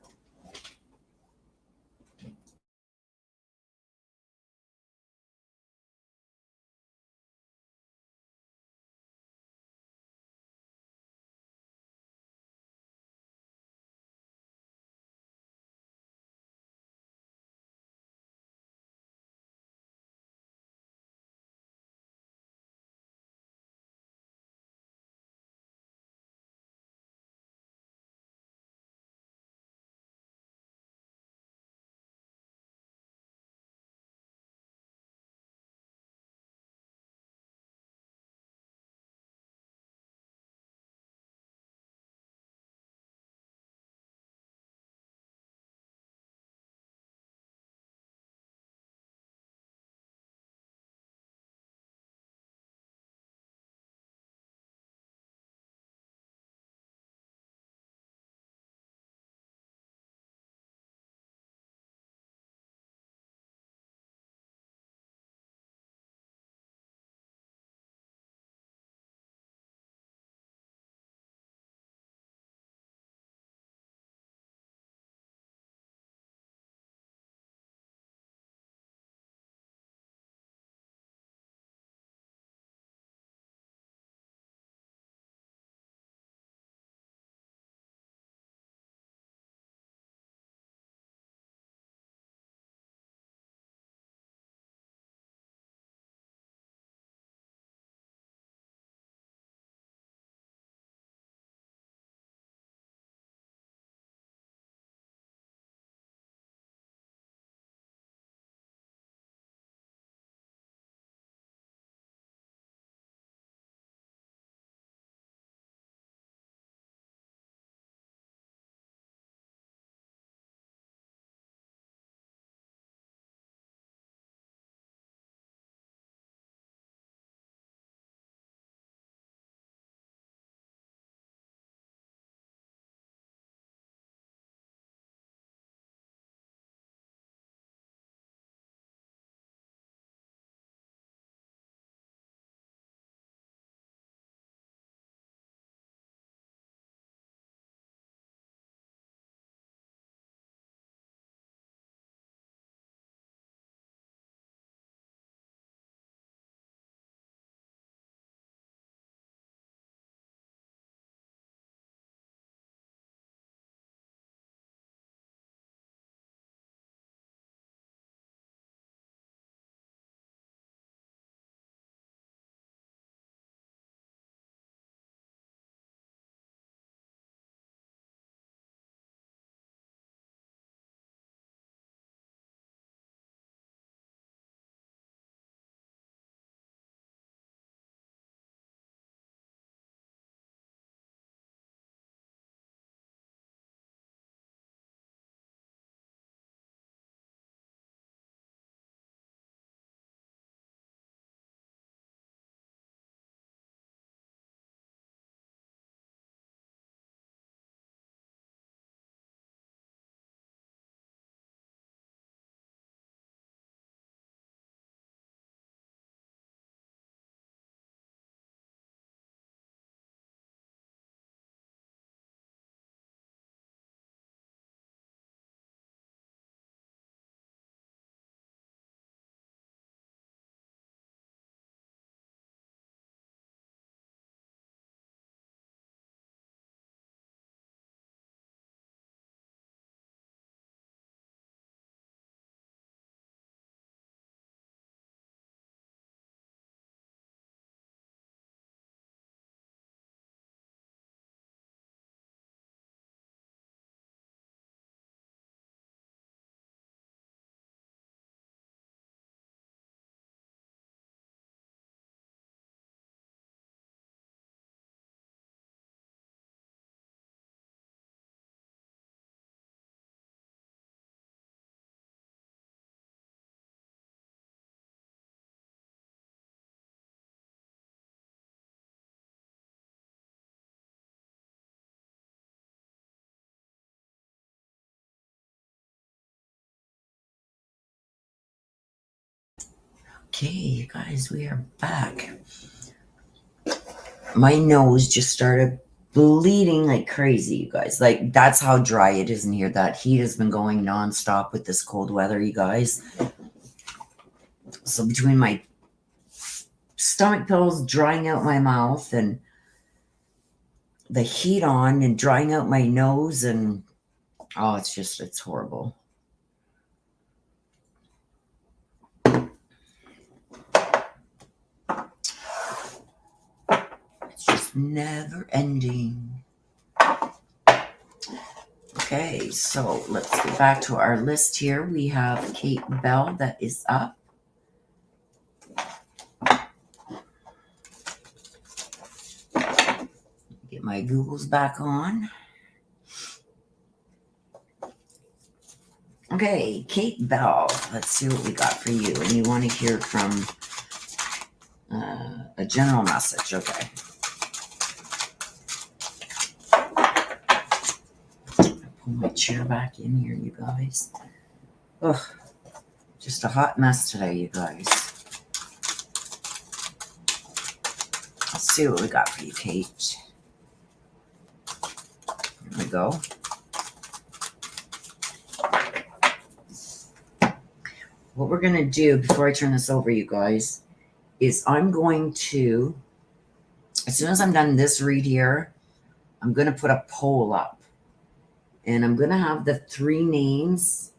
Okay, you guys, we are back. My nose just started bleeding like crazy, you guys. Like, that's how dry it is in here. That heat has been going nonstop with this cold weather, you guys. So between my stomach pills drying out my mouth and the heat on and drying out my nose, and oh, it's horrible. It's just never ending. Okay, so let's get back to our list here. We have Kate Bell that is up. Get my Googles back on. Okay, Kate Bell. Let's see what we got for you. And you want to hear from a general message. Okay. Pull my chair back in here, you guys. Ugh, just a hot mess today, you guys. Let's see what we got for you, Kate. Here we go. What we're going to do before I turn this over, you guys, is I'm going to, as soon as I'm done this read here, I'm going to put a poll up. And I'm going to have the 3 names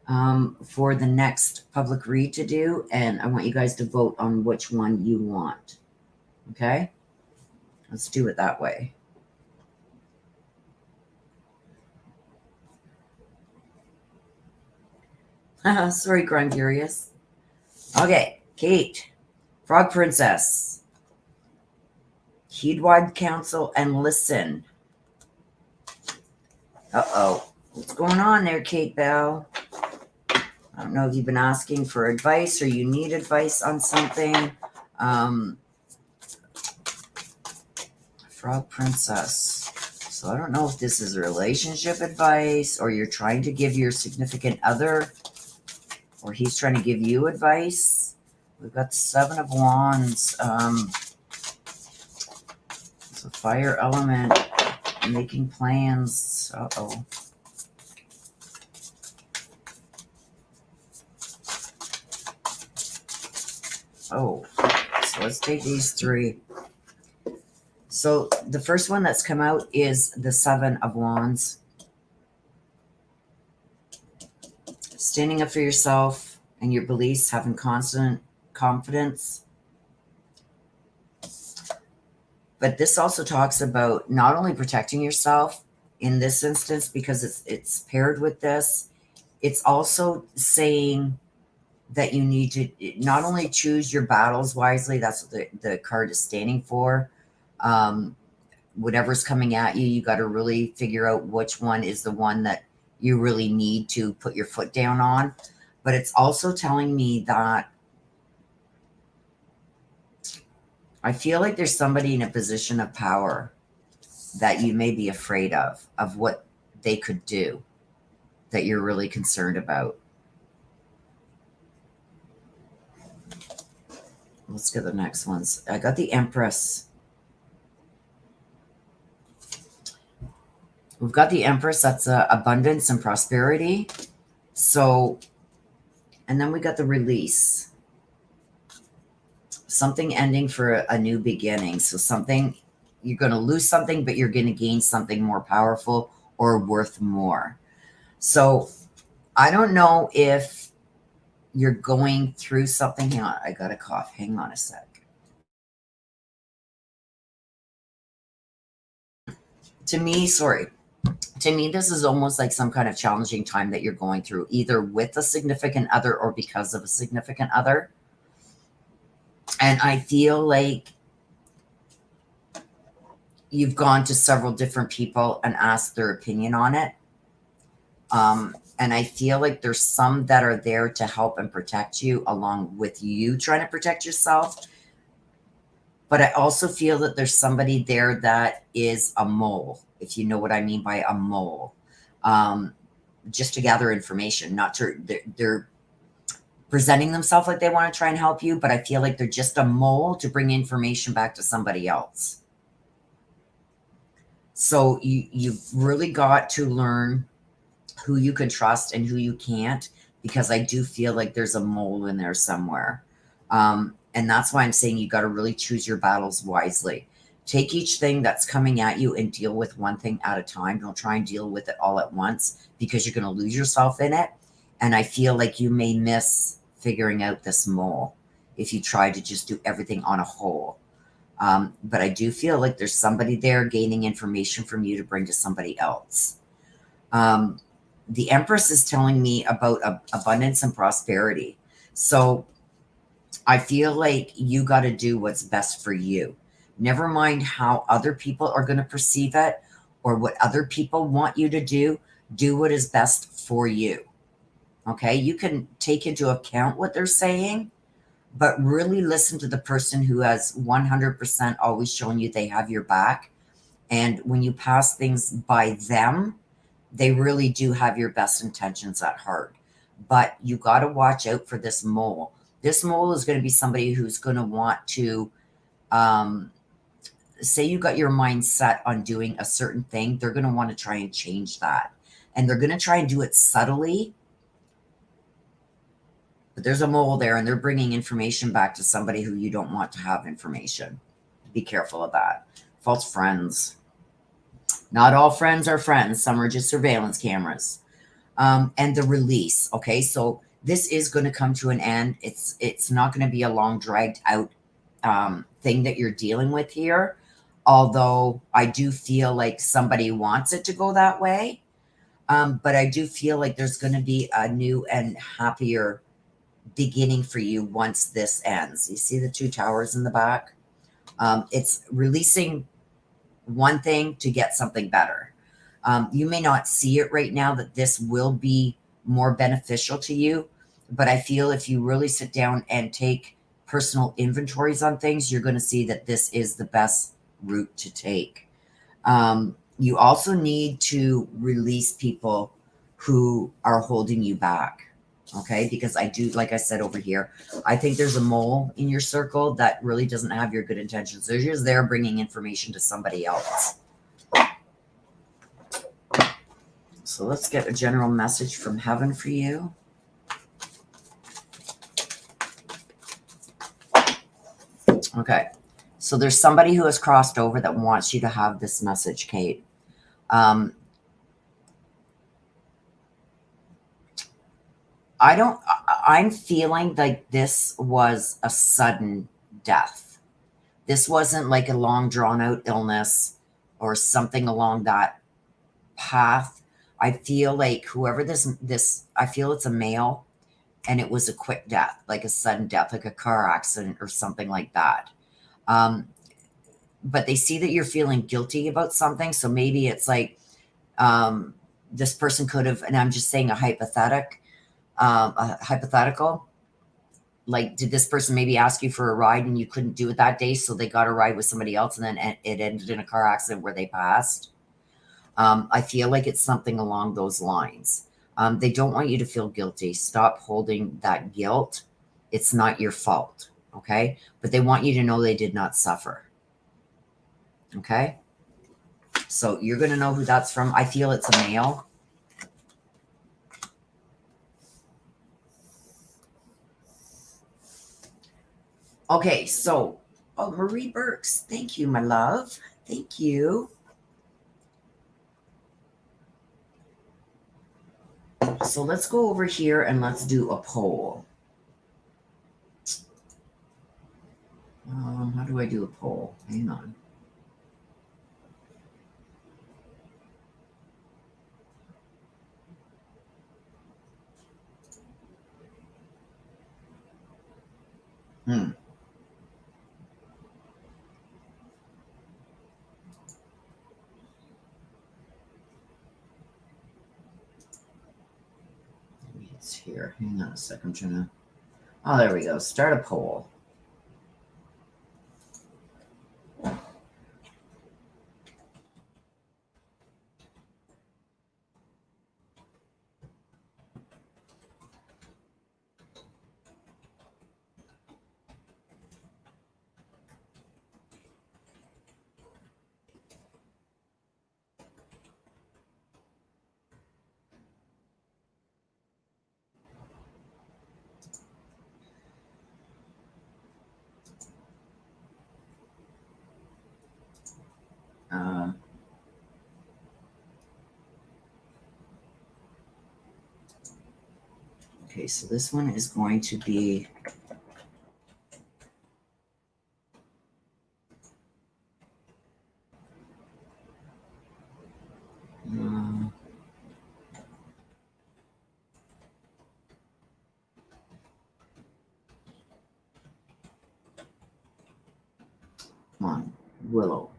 for the next public read to do. And I want you guys to vote on which one you want. Okay? Let's do it that way. Sorry, Crime Curious. Okay, Kate, Frog Princess. Heed wide counsel and listen. Uh-oh. What's going on there, Kate Bell? I don't know if you've been asking for advice or you need advice on something. Frog Princess. So I don't know if this is relationship advice or you're trying to give your significant other or he's trying to give you advice. We've got 7 of Wands. It's a fire element. Making plans. Uh-oh. Oh, so let's take these 3. So the first one that's come out is the 7 of Wands. Standing up for yourself and your beliefs, having constant confidence. But this also talks about not only protecting yourself in this instance, because it's paired with this, it's also saying that you need to not only choose your battles wisely, that's what the card is standing for. Whatever's coming at you, you got to really figure out which one is the one that you really need to put your foot down on. But it's also telling me that I feel like there's somebody in a position of power that you may be afraid of what they could do, that you're really concerned about. Let's get the next ones. I got the Empress. We've got the Empress. That's abundance and prosperity. So, and then we got the Release. Something ending for a new beginning. So something, you're going to lose something, but you're going to gain something more powerful or worth more. So I don't know if you're going through something. Hang on, I got a cough. Hang on a sec. To me, this is almost like some kind of challenging time that you're going through, either with a significant other or because of a significant other. And I feel like you've gone to several different people and asked their opinion on it. And I feel like there's some that are there to help and protect you along with you trying to protect yourself. But I also feel that there's somebody there that is a mole, if you know what I mean by a mole. Just to gather information, not to, they're presenting themselves like they want to try and help you, but I feel like they're just a mole to bring information back to somebody else. So you've really got to learn who you can trust and who you can't, because I do feel like there's a mole in there somewhere. And that's why I'm saying you got to really choose your battles wisely. Take each thing that's coming at you and deal with one thing at a time. Don't try and deal with it all at once, because you're going to lose yourself in it. And I feel like you may miss figuring out this mole if you try to just do everything on a whole. But I do feel like there's somebody there gaining information from you to bring to somebody else. The Empress is telling me about abundance and prosperity. So I feel like you got to do what's best for you. Never mind how other people are going to perceive it or what other people want you to do. Do what is best for you. Okay? You can take into account what they're saying, but really listen to the person who has 100% always shown you they have your back. And when you pass things by them, they really do have your best intentions at heart. But you got to watch out for this mole. This mole is going to be somebody who's going to want to, say you got your mind set on doing a certain thing. They're going to want to try and change that. And they're going to try and do it subtly. But there's a mole there, and they're bringing information back to somebody who you don't want to have information. Be careful of that. False friends. Not all friends are friends. Some are just surveillance cameras. And the release. Okay, so this is going to come to an end. It's not going to be a long, dragged out thing that you're dealing with here. Although I do feel like somebody wants it to go that way. But I do feel like there's going to be a new and happier beginning for you once this ends. You see the two towers in the back? It's releasing one thing to get something better. You may not see it right now that this will be more beneficial to you, but I feel if you really sit down and take personal inventories on things, you're going to see that this is the best route to take. You also need to release people who are holding you back. Okay, because I do, like I said over here, I think there's a mole in your circle that really doesn't have your good intentions. They're just there bringing information to somebody else. So let's get a general message from heaven for you. Okay, so there's somebody who has crossed over that wants you to have this message, Kate. I'm feeling like this was a sudden death. This wasn't like a long drawn out illness or something along that path. I feel like whoever I feel it's a male, and it was a quick death, like a sudden death, like a car accident or something like that. But they see that you're feeling guilty about something. So maybe it's like, this person could have, and I'm just saying a hypothetical, like, did this person maybe ask you for a ride and you couldn't do it that day, so they got a ride with somebody else, and then it ended in a car accident where they passed? I feel like it's something along those lines. They don't want you to feel guilty. Stop holding that guilt. It's not your fault, okay? But they want you to know they did not suffer, okay? So you're going to know who that's from. I feel it's a male. Okay, so, oh, Marie Burks, thank you, my love. Thank you. So let's go over here and let's do a poll. How do I do a poll? Hang on. It's here. Hang on a second. I'm trying to. Oh, there we go. Start a poll. Okay, so this one is going to be come on, Willow.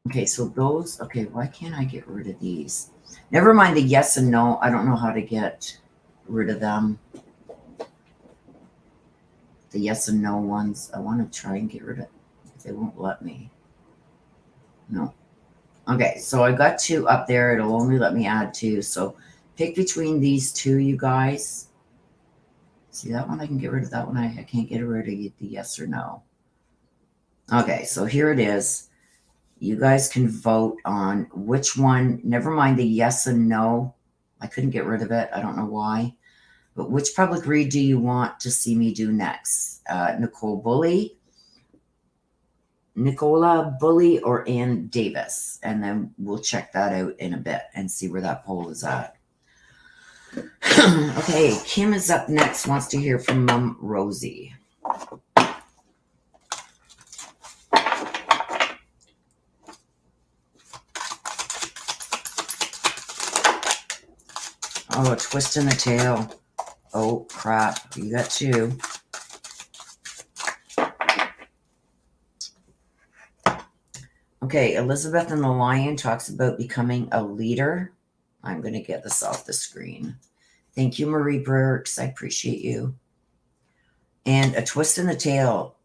Okay, so those, okay, why can't I get rid of these? Never mind the yes and no. I don't know how to get rid of them. The yes and no ones. I want to try and get rid of it. They won't let me. No. Okay, so I got 2 up there. It'll only let me add 2. So pick between these 2, you guys. See, that one I can get rid of. That one I can't get rid of the yes or no. Okay, so here it is. You guys can vote on which one. Never mind the yes and no. I couldn't get rid of it. I don't know why. But which public read do you want to see me do next? Nicola Bully, or Ann Davis? And then we'll check that out in a bit and see where that poll is at. Okay, Kim is up next, wants to hear from Mom Rosie. Oh, a twist in the tail. Oh, crap. You got 2. Okay, Elizabeth and the Lion talks about becoming a leader. I'm going to get this off the screen. Thank you, Marie Burks. I appreciate you. And a twist in the tail.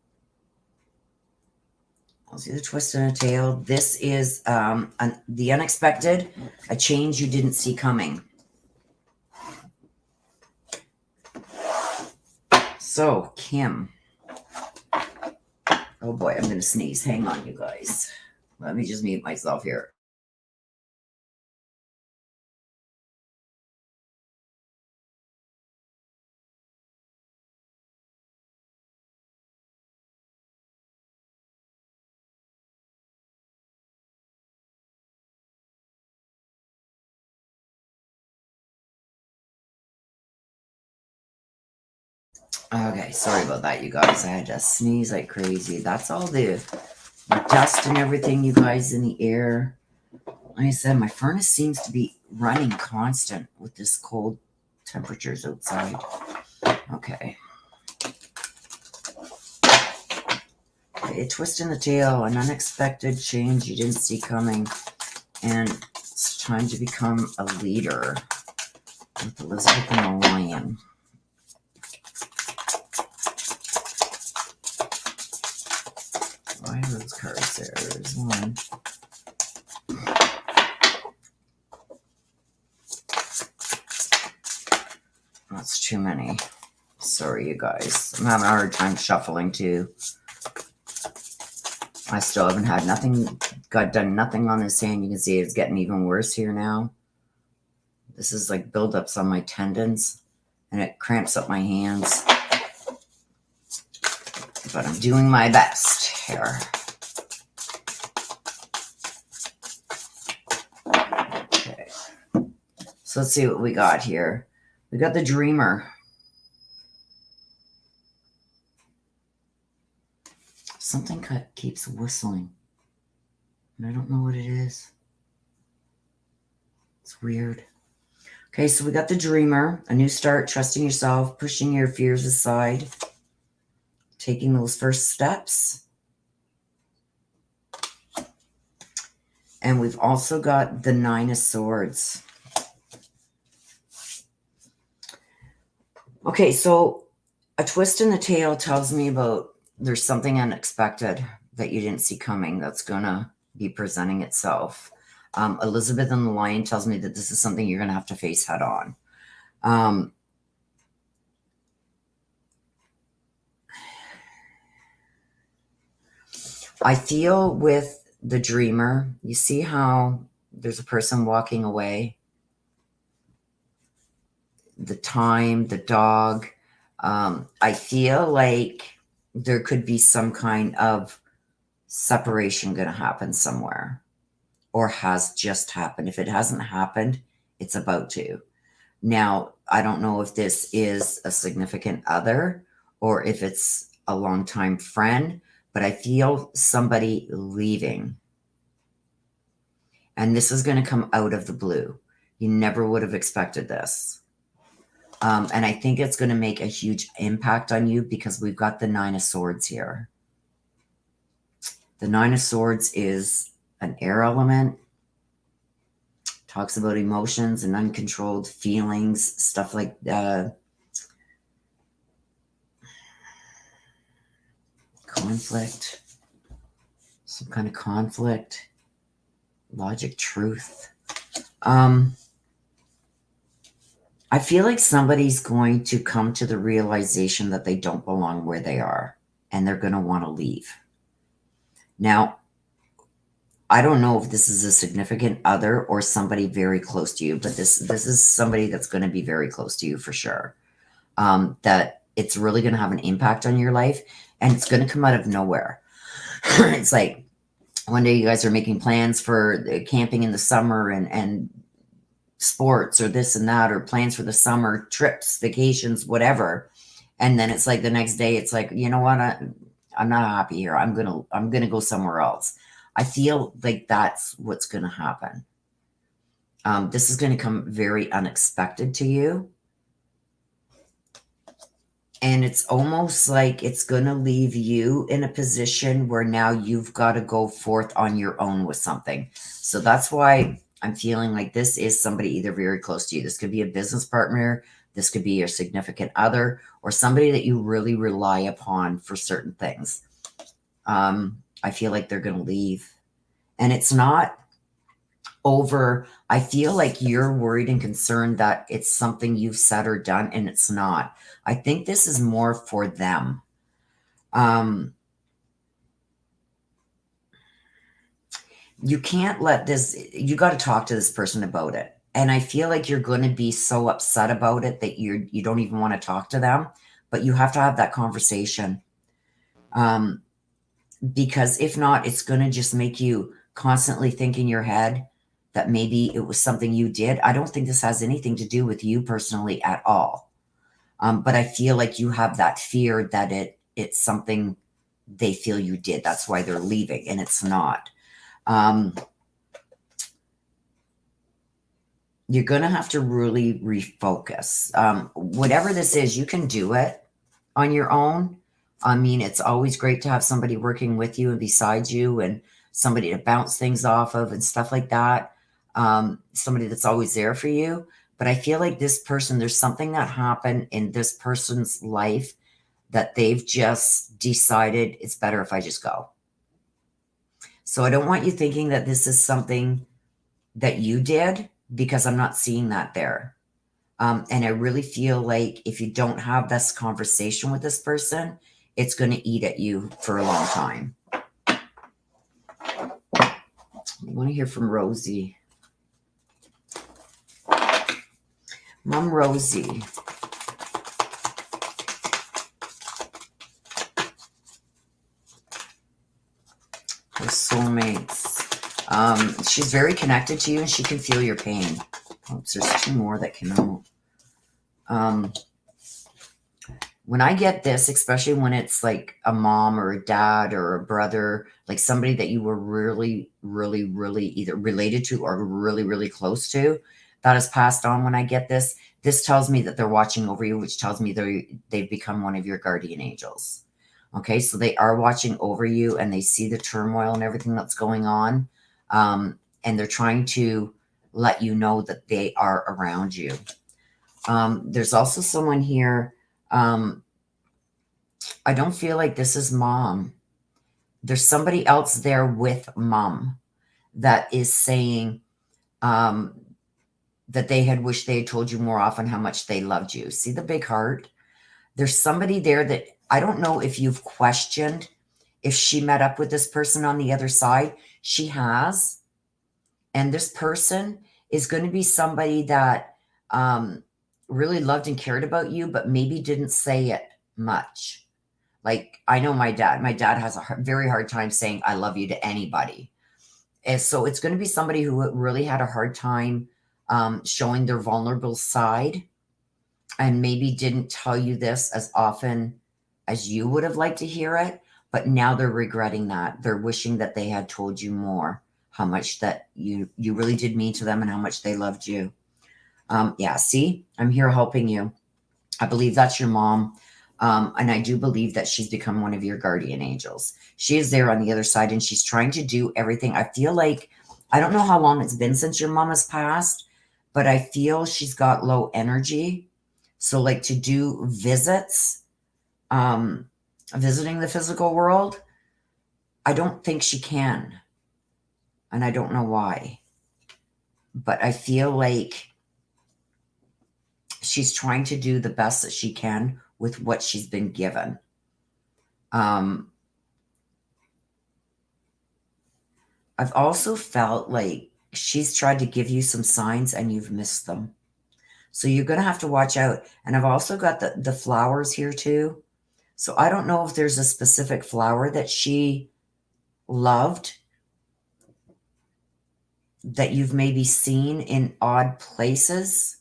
I'll see the twist in the tail. This is the unexpected, a change you didn't see coming. So, Kim. Oh boy, I'm going to sneeze. Hang on, you guys. Let me just mute myself here. Okay, sorry about that, you guys. I had to sneeze like crazy. That's all the dust and everything, you guys, in the air. Like I said, my furnace seems to be running constant with this cold temperatures outside. Okay. A twist in the tail, an unexpected change you didn't see coming. And it's time to become a leader with Elizabeth and the Lion. Why are those cards there? There's one. That's too many. Sorry, you guys. I'm having a hard time shuffling too. I still haven't had nothing, done nothing on this hand. You can see it's getting even worse here now. This is like buildups on my tendons, and it cramps up my hands. But I'm doing my best here. Okay. So let's see what we got here. We got the Dreamer. Something keeps whistling, and I don't know what it is. It's weird. Okay, so we got the Dreamer, a new start, trusting yourself, pushing your fears aside, taking those first steps. And we've also got the 9 of Swords. Okay, so a twist in the tail tells me about there's something unexpected that you didn't see coming that's going to be presenting itself. Elizabeth and the Lion tells me that this is something you're going to have to face head on. I feel with the Dreamer, you see how there's a person walking away? The time, the dog. I feel like there could be some kind of separation going to happen somewhere. or has just happened. If it hasn't happened, it's about to. Now, I don't know if this is a significant other or if it's a longtime friend, but I feel somebody leaving. And this is going to come out of the blue. You never would have expected this. And I think it's going to make a huge impact on you because we've got the Nine of Swords here. The Nine of Swords is an air element. Talks about emotions and uncontrolled feelings, stuff like conflict, some kind of conflict, logic, truth. I feel like somebody's going to come to the realization that they don't belong where they are, and they're going to want to leave. Now, I don't know if this is a significant other or somebody very close to you, but this is somebody that's going to be very close to you for sure. That it's really going to have an impact on your life, and it's going to come out of nowhere. It's like one day you guys are making plans for camping in the summer and sports or this and that, or plans for the summer, trips, vacations, whatever. And then it's like the next day, it's like, you know what? I'm not happy here. I'm gonna go somewhere else. I feel like that's what's gonna happen. This is gonna come very unexpected to you. And it's almost like it's going to leave you in a position where now you've got to go forth on your own with something. So that's why I'm feeling like this is somebody either very close to you. This could be a business partner. This could be your significant other or somebody that you really rely upon for certain things. I feel like they're going to leave. And it's not over. I feel like you're worried and concerned that it's something you've said or done, and it's not. I think this is more for them. You can't let this, you got to talk to this person about it. And I feel like you're going to be so upset about it that you don't even want to talk to them, but you have to have that conversation. Because if not, it's going to just make you constantly think in your head that maybe it was something you did. I don't think this has anything to do with you personally at all. But I feel like you have that fear that it's something they feel you did. That's why they're leaving, and it's not. You're going to have to really refocus. Whatever this is, you can do it on your own. I mean, it's always great to have somebody working with you and beside you and somebody to bounce things off of and stuff like that. Somebody that's always there for you. But I feel like this person, there's something that happened in this person's life that they've just decided it's better if I just go. So I don't want you thinking that this is something that you did, because I'm not seeing that there. And I really feel like if you don't have this conversation with this person, it's going to eat at you for a long time. I want to hear from Rosie. Mom Rosie. Her soulmates. She's very connected to you and she can feel your pain. Oops, there's two more that came out. When I get this, especially when it's like a mom or a dad or a brother, like somebody that you were really, really, really either related to or really, really close to, that is passed on. When I get this, this tells me that they're watching over you, which tells me they've become one of your guardian angels. Okay, so they are watching over you and they see the turmoil and everything that's going on. And they're trying to let you know that they are around you. There's also someone here. I don't feel like this is mom. There's somebody else there with mom that is saying that they had wished they had told you more often how much they loved you. See the big heart? There's somebody there that I don't know if you've questioned if she met up with this person on the other side. She has. And this person is going to be somebody that really loved and cared about you, but maybe didn't say it much. Like, I know my dad has a very hard time saying I love you to anybody. And so it's going to be somebody who really had a hard time showing their vulnerable side, and maybe didn't tell you this as often as you would have liked to hear it, but now they're regretting that. They're wishing that they had told you more, how much that you really did mean to them and how much they loved you. Yeah, see, I'm here helping you. I believe that's your mom. And I do believe that she's become one of your guardian angels. She is there on the other side, and she's trying to do everything. I feel like, I don't know how long it's been since your mom has passed, but I feel she's got low energy. So like to do visits, visiting the physical world, I don't think she can. And I don't know why. But I feel like she's trying to do the best that she can with what she's been given. I've also felt like she's tried to give you some signs and you've missed them. So you're going to have to watch out. And I've also got the flowers here too. So I don't know if there's a specific flower that she loved that you've maybe seen in odd places.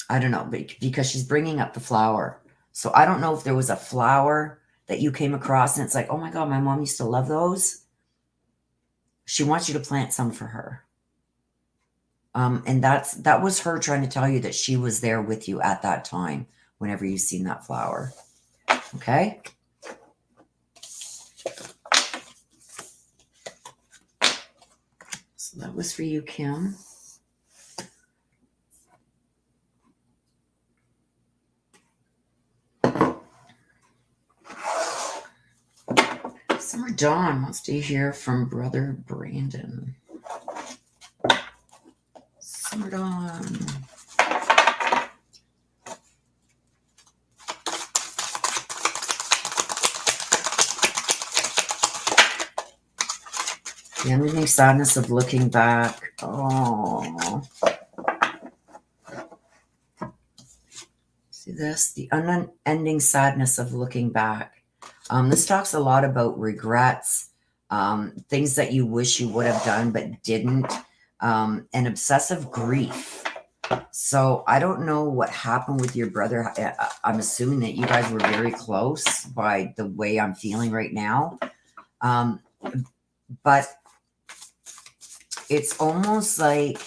I don't know, because she's bringing up the flower. So I don't know if there was a flower that you came across and it's like, oh my God, my mom used to love those. She wants you to plant some for her. And that was her trying to tell you that she was there with you at that time, whenever you seen that flower. Okay. So that was for you, Kim. Summer Dawn wants to hear from Brother Brandon. Summer Dawn. The unending sadness of looking back. Oh. See this? The unending sadness of looking back. This talks a lot about regrets, things that you wish you would have done but didn't, and obsessive grief. So I don't know what happened with your brother. I'm assuming that you guys were very close by the way I'm feeling right now. But it's almost like,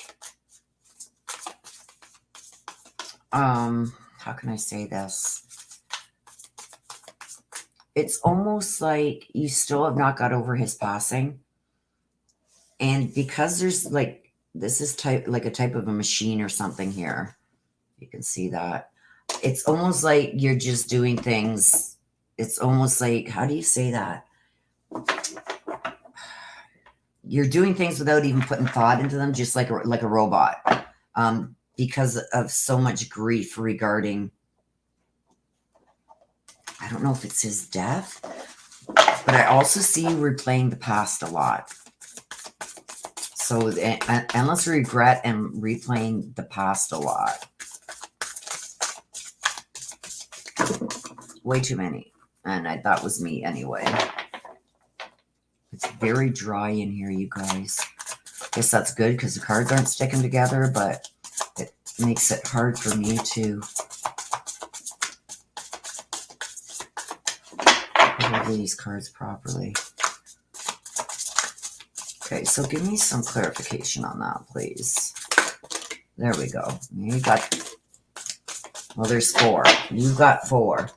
how can I say this? It's almost like you still have not got over his passing. And because there's like, this is like a type of a machine or something here. You can see that. It's almost like you're just doing things. It's almost like, how do you say that? You're doing things without even putting thought into them, just like a robot. Because of so much grief regarding, I don't know if it's his death, but I also see you replaying the past a lot. So endless regret and replaying the past a lot. Way too many. And that was me anyway. It's very dry in here, you guys. Guess that's good because the cards aren't sticking together, but it makes it hard for me to hold these cards properly. Okay, so give me some clarification on that, please. There we go. You got, well, there's 4. You've got 4.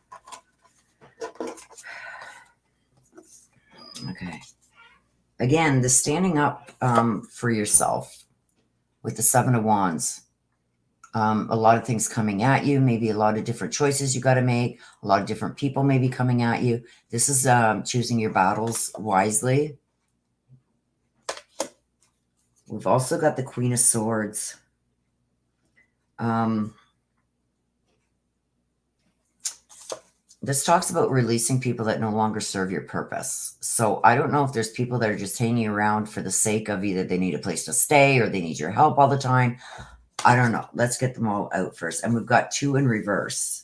Okay. Again, the standing up for yourself with the 7 of Wands. A lot of things coming at you, maybe a lot of different choices you got to make, a lot of different people may be coming at you. This is choosing your battles wisely. We've also got the Queen of Swords. This talks about releasing people that no longer serve your purpose. So I don't know if there's people that are just hanging around for the sake of either they need a place to stay or they need your help all the time. I don't know. Let's get them all out first. And we've got 2 in reverse.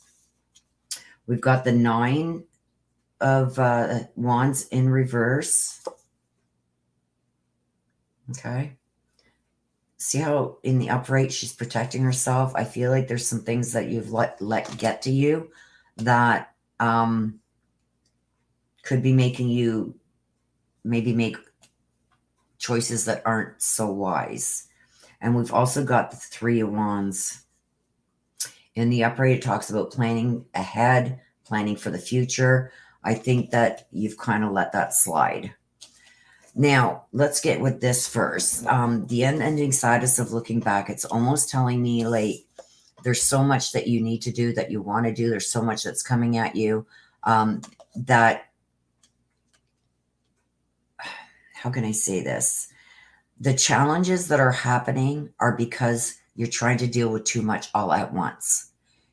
We've got the 9 of Wands in reverse. Okay. See how in the upright she's protecting herself? I feel like there's some things that you've let get to you that could be making you maybe make choices that aren't so wise. And we've also got the Three of Wands. In the upright, it talks about planning ahead, planning for the future. I think that you've kind of let that slide. Now, let's get with this first. The unending sadness of looking back, it's almost telling me like there's so much that you need to do, that you want to do. There's so much that's coming at you that, how can I say this? The challenges that are happening are because you're trying to deal with too much all at once.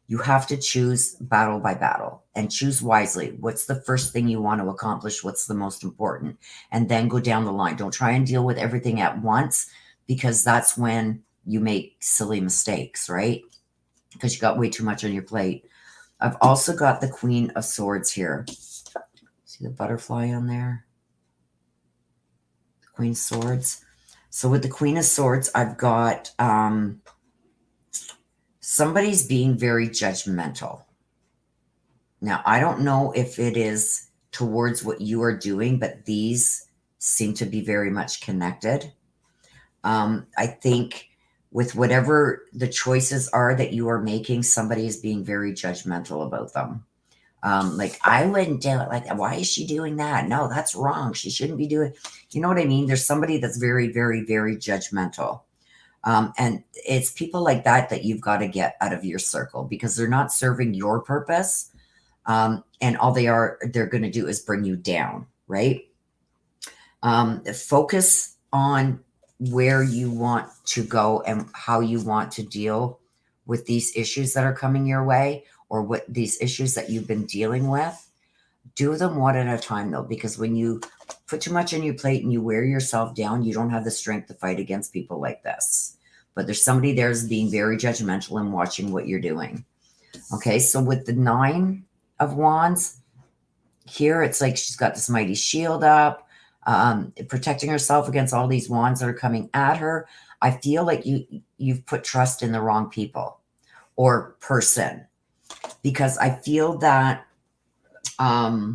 You have to choose battle by battle and choose wisely. What's the first thing you want to accomplish? What's the most important? And then go down the line. Don't try and deal with everything at once, because that's when you make silly mistakes, right? Because you got way too much on your plate. I've also got the Queen of Swords here. See the butterfly on there? The Queen of Swords. So with the Queen of Swords, I've got somebody's being very judgmental. Now, I don't know if it is towards what you are doing, but these seem to be very much connected. I think with whatever the choices are that you are making, somebody is being very judgmental about them. Like, I wouldn't do it. Like, why is she doing that? No, that's wrong. She shouldn't be doing, you know what I mean? There's somebody that's very, very, very judgmental. And it's people like that that you've got to get out of your circle, because they're not serving your purpose. And all they're going to do is bring you down, right? Focus on where you want to go and how you want to deal with these issues that are coming your way, or what these issues that you've been dealing with. Do them one at a time, though, because when you put too much on your plate and you wear yourself down, you don't have the strength to fight against people like this. But there's somebody there's being very judgmental and watching what you're doing. Okay, so with the Nine of Wands here, it's like she's got this mighty shield up, protecting herself against all these wands that are coming at her. I feel like you've put trust in the wrong people or person, because I feel that I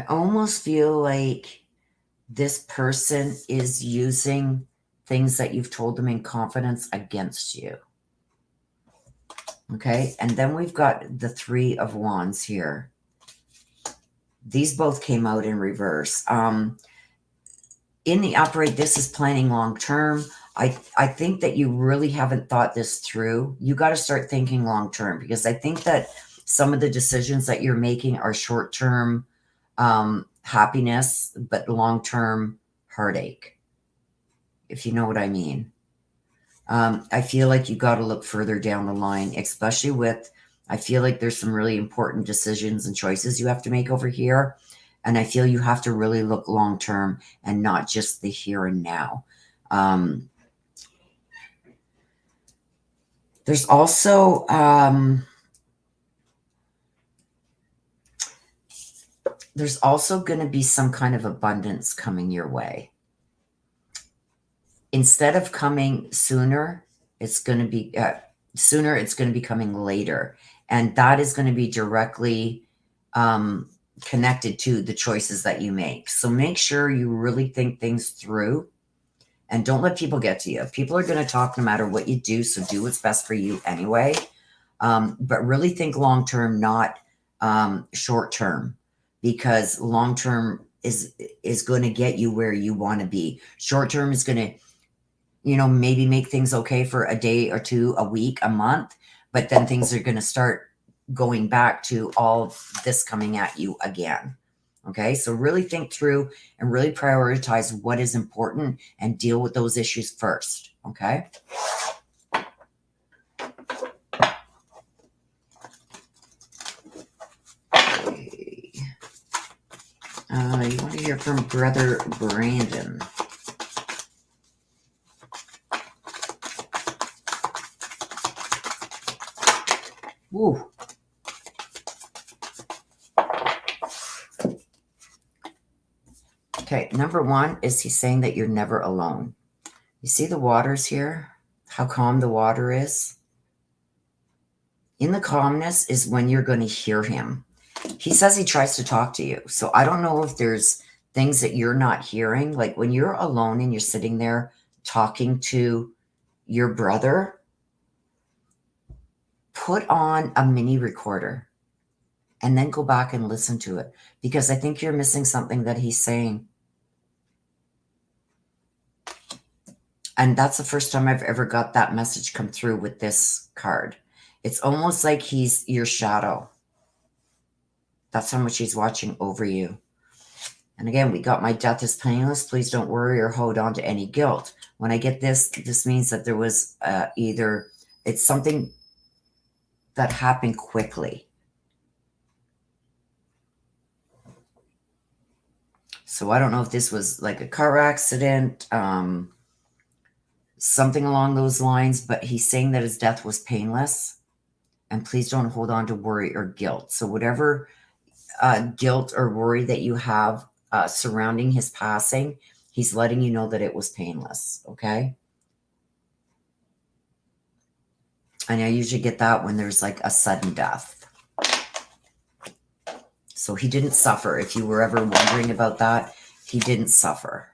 almost feel like this person is using things that you've told them in confidence against you. Okay, and then we've got the Three of Wands here. These both came out in reverse. In the upright, this is planning long term. I think that you really haven't thought this through. You got to start thinking long term, because I think that some of the decisions that you're making are short term happiness, but long term heartache, if you know what I mean. I feel like you got to look further down the line, especially with, I feel like there's some really important decisions and choices you have to make over here. And I feel you have to really look long term and not just the here and now. There's also going to be some kind of abundance coming your way. Instead of coming sooner, it's going to be sooner. It's going to be coming later, and that is going to be directly connected to the choices that you make. So make sure you really think things through, and don't let people get to you. People are going to talk no matter what you do, so do what's best for you anyway. But really think long term, not short term, because long term is going to get you where you want to be. Short term is going to, maybe make things okay for a day or two, a week, a month, but then things are going to start going back to all this coming at you again. Okay, so really think through and really prioritize what is important and deal with those issues first. Okay. You want to hear from Brother Brandon. Woo. Okay, number one is he's saying that you're never alone. You see the waters here? How calm the water is? In the calmness is when you're going to hear him. He says he tries to talk to you. So I don't know if there's things that you're not hearing. Like when you're alone and you're sitting there talking to your brother, put on a mini recorder and then go back and listen to it, because I think you're missing something that he's saying. And that's the first time I've ever got that message come through with this card. It's almost like he's your shadow. That's how much he's watching over you. And again, we got my death is painless. Please don't worry or hold on to any guilt. When I get this, this means that there was either it's something that happened quickly. So I don't know if this was like a car accident, something along those lines, but he's saying that his death was painless. And please don't hold on to worry or guilt. So whatever guilt or worry that you have surrounding his passing, he's letting you know that it was painless, okay? And I usually get that when there's like a sudden death. So he didn't suffer. If you were ever wondering about that, he didn't suffer.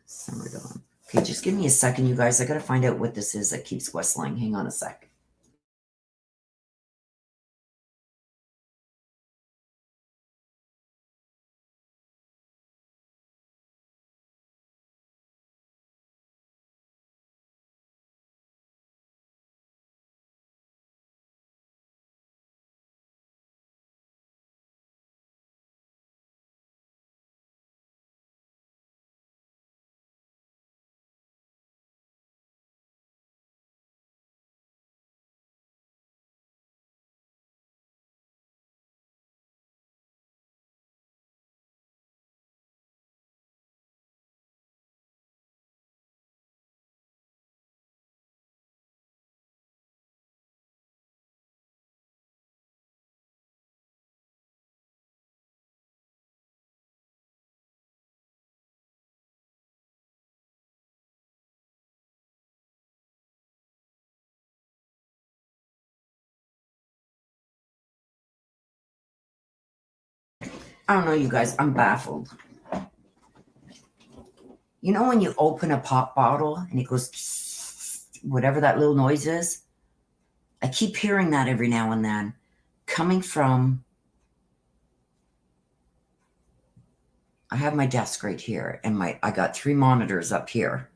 Simmer down. Okay, just give me a second, you guys. I got to find out what this is that keeps whistling. Hang on a sec. I don't know, you guys. I'm baffled. You know when you open a pop bottle and it goes, whatever that little noise is? I keep hearing that every now and then coming from, I have my desk right here and I got 3 monitors up here.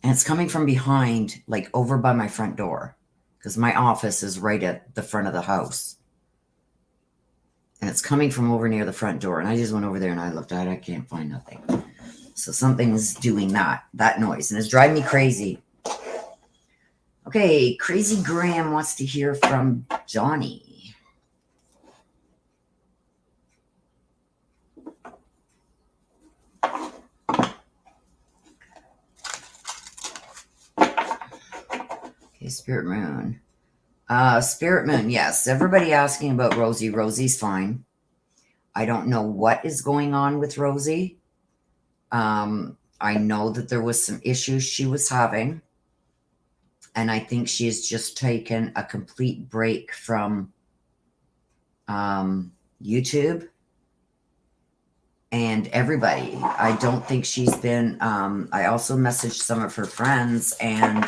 And it's coming from behind, like over by my front door, because my office is right at the front of the house. And it's coming from over near the front door. And I just went over there and I looked at it. I can't find nothing. So something's doing that noise. And it's driving me crazy. Okay, Crazy Graham wants to hear from Johnny. Okay, Spirit Moon. Spirit Moon, yes. Everybody asking about Rosie. Rosie's fine. I don't know what is going on with Rosie. I know that there was some issues she was having. And I think she has just taken a complete break from YouTube and everybody. I don't think she's been, I also messaged some of her friends and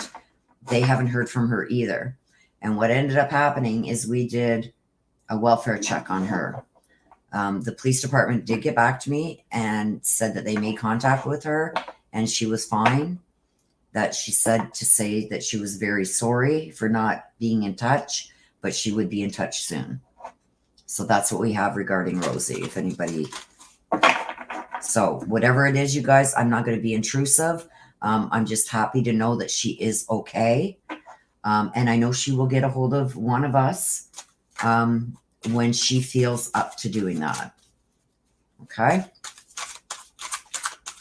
they haven't heard from her either. And what ended up happening is we did a welfare check on her. The police department did get back to me and said that they made contact with her and she was fine. That she said to say that she was very sorry for not being in touch, but she would be in touch soon. So that's what we have regarding Rosie, if anybody. So whatever it is, you guys, I'm not going to be intrusive. I'm just happy to know that she is okay. And I know she will get a hold of one of us when she feels up to doing that. Okay.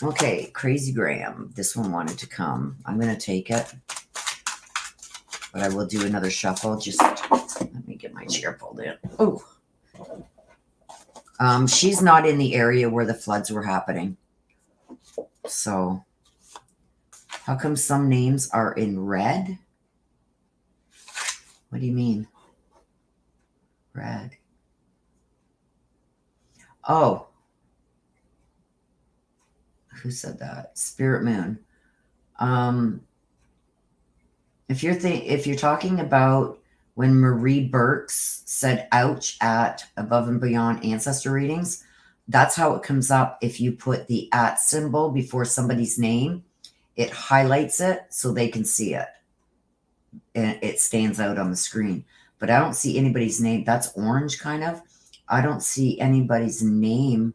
Okay, Crazy Graham. This one wanted to come. I'm going to take it. But I will do another shuffle. Just let me get my chair pulled in. Oh. She's not in the area where the floods were happening. So, how come some names are in red? What do you mean? Red. Oh. Who said that? Spirit Moon. If you're talking about when Marie Burks said ouch at Above and Beyond Ancestor readings, that's how it comes up. If you put the at symbol before somebody's name, it highlights it so they can see it. And it stands out on the screen. But I don't see anybody's name. That's orange kind of. I don't see anybody's name,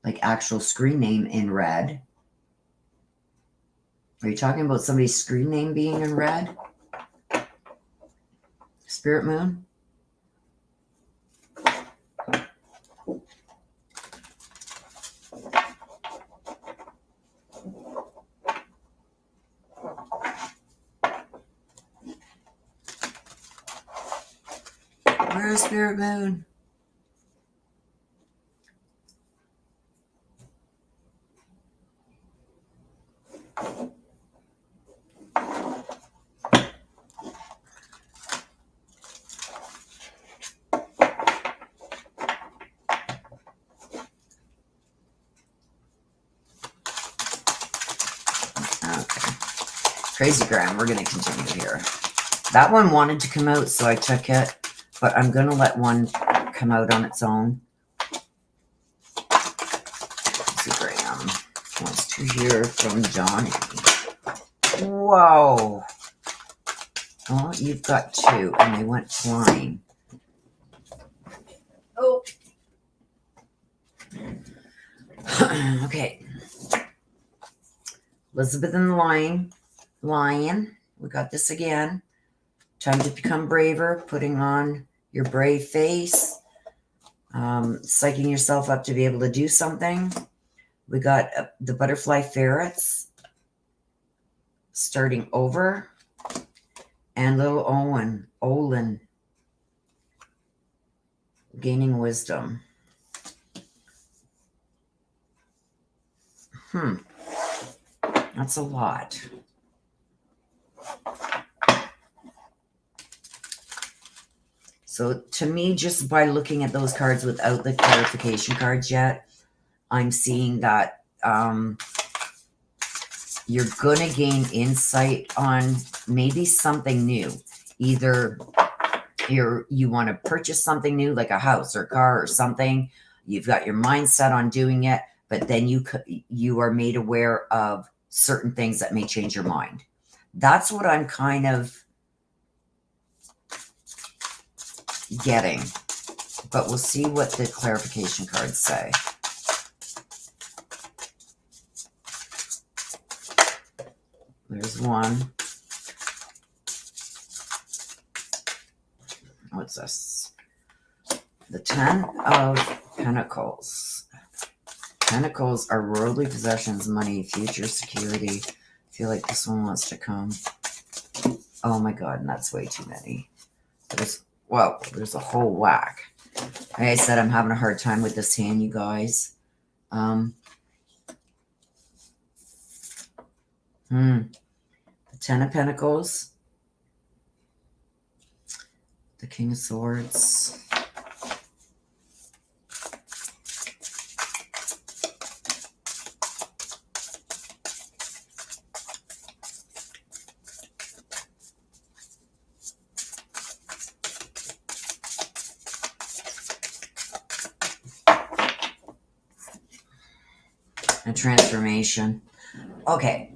like actual screen name, in red. Are you talking about somebody's screen name being in red? Spirit Moon? Where's Spirit Moon? Crazy Gram, we're going to continue here. That one wanted to come out, so I took it, but I'm going to let one come out on its own. Crazy Gram wants to hear from Johnny. Whoa. Oh, you've got two, and they went flying. Oh. Okay. Elizabeth and the Lion. We got this again. Time to become braver. Putting on your brave face. Psyching yourself up to be able to do something. We got the Butterfly Ferrets. Starting over. And little Olin. Gaining wisdom. That's a lot. So to me, just by looking at those cards without the clarification cards yet, I'm seeing that you're going to gain insight on maybe something new. Either you want to purchase something new, like a house or a car or something. You've got your mind set on doing it, but then you are made aware of certain things that may change your mind. That's what I'm kind of getting, but we'll see what the clarification cards say. There's one. What's this? The 10 of Pentacles. Pentacles are worldly possessions, money, future security. I feel like this one wants to come. Oh my God, and that's way too many. There's a whole whack. Like I said, I'm having a hard time with this hand, you guys. The 10 of Pentacles. The King of Swords. A transformation. Okay.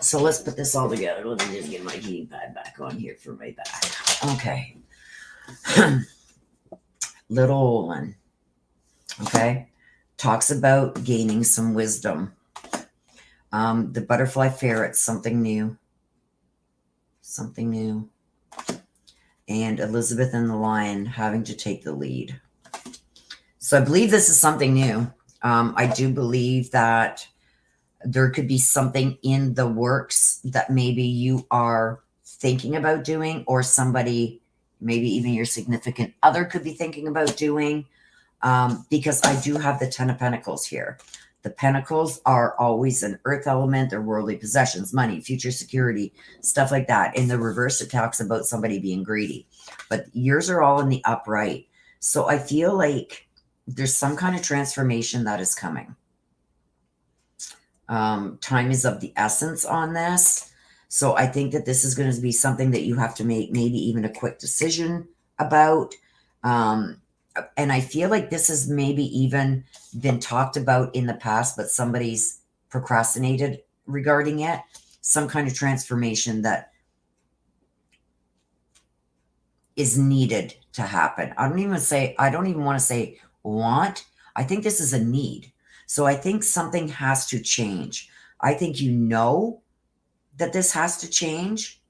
So let's put this all together. Let me just get my heating pad back on here for my back. Okay. Little Olin. Okay. Talks about gaining some wisdom. The Butterfly Ferret, something new. Something new. And Elizabeth and the Lion having to take the lead. So I believe this is something new. I do believe that there could be something in the works that maybe you are thinking about doing, or somebody, maybe even your significant other, could be thinking about doing. because I do have the 10 of Pentacles here. The Pentacles are always an earth element. They're worldly possessions, money, future security, stuff like that. In the reverse, it talks about somebody being greedy. But yours are all in the upright. So I feel like there's some kind of transformation that is coming. Time is of the essence on this. So I think that this is going to be something that you have to make maybe even a quick decision about. And I feel like this has maybe even been talked about in the past, but somebody's procrastinated regarding it. Some kind of transformation that is needed to happen. I don't even want to say want. I think this is a need. So I think something has to change. I think you know that this has to change,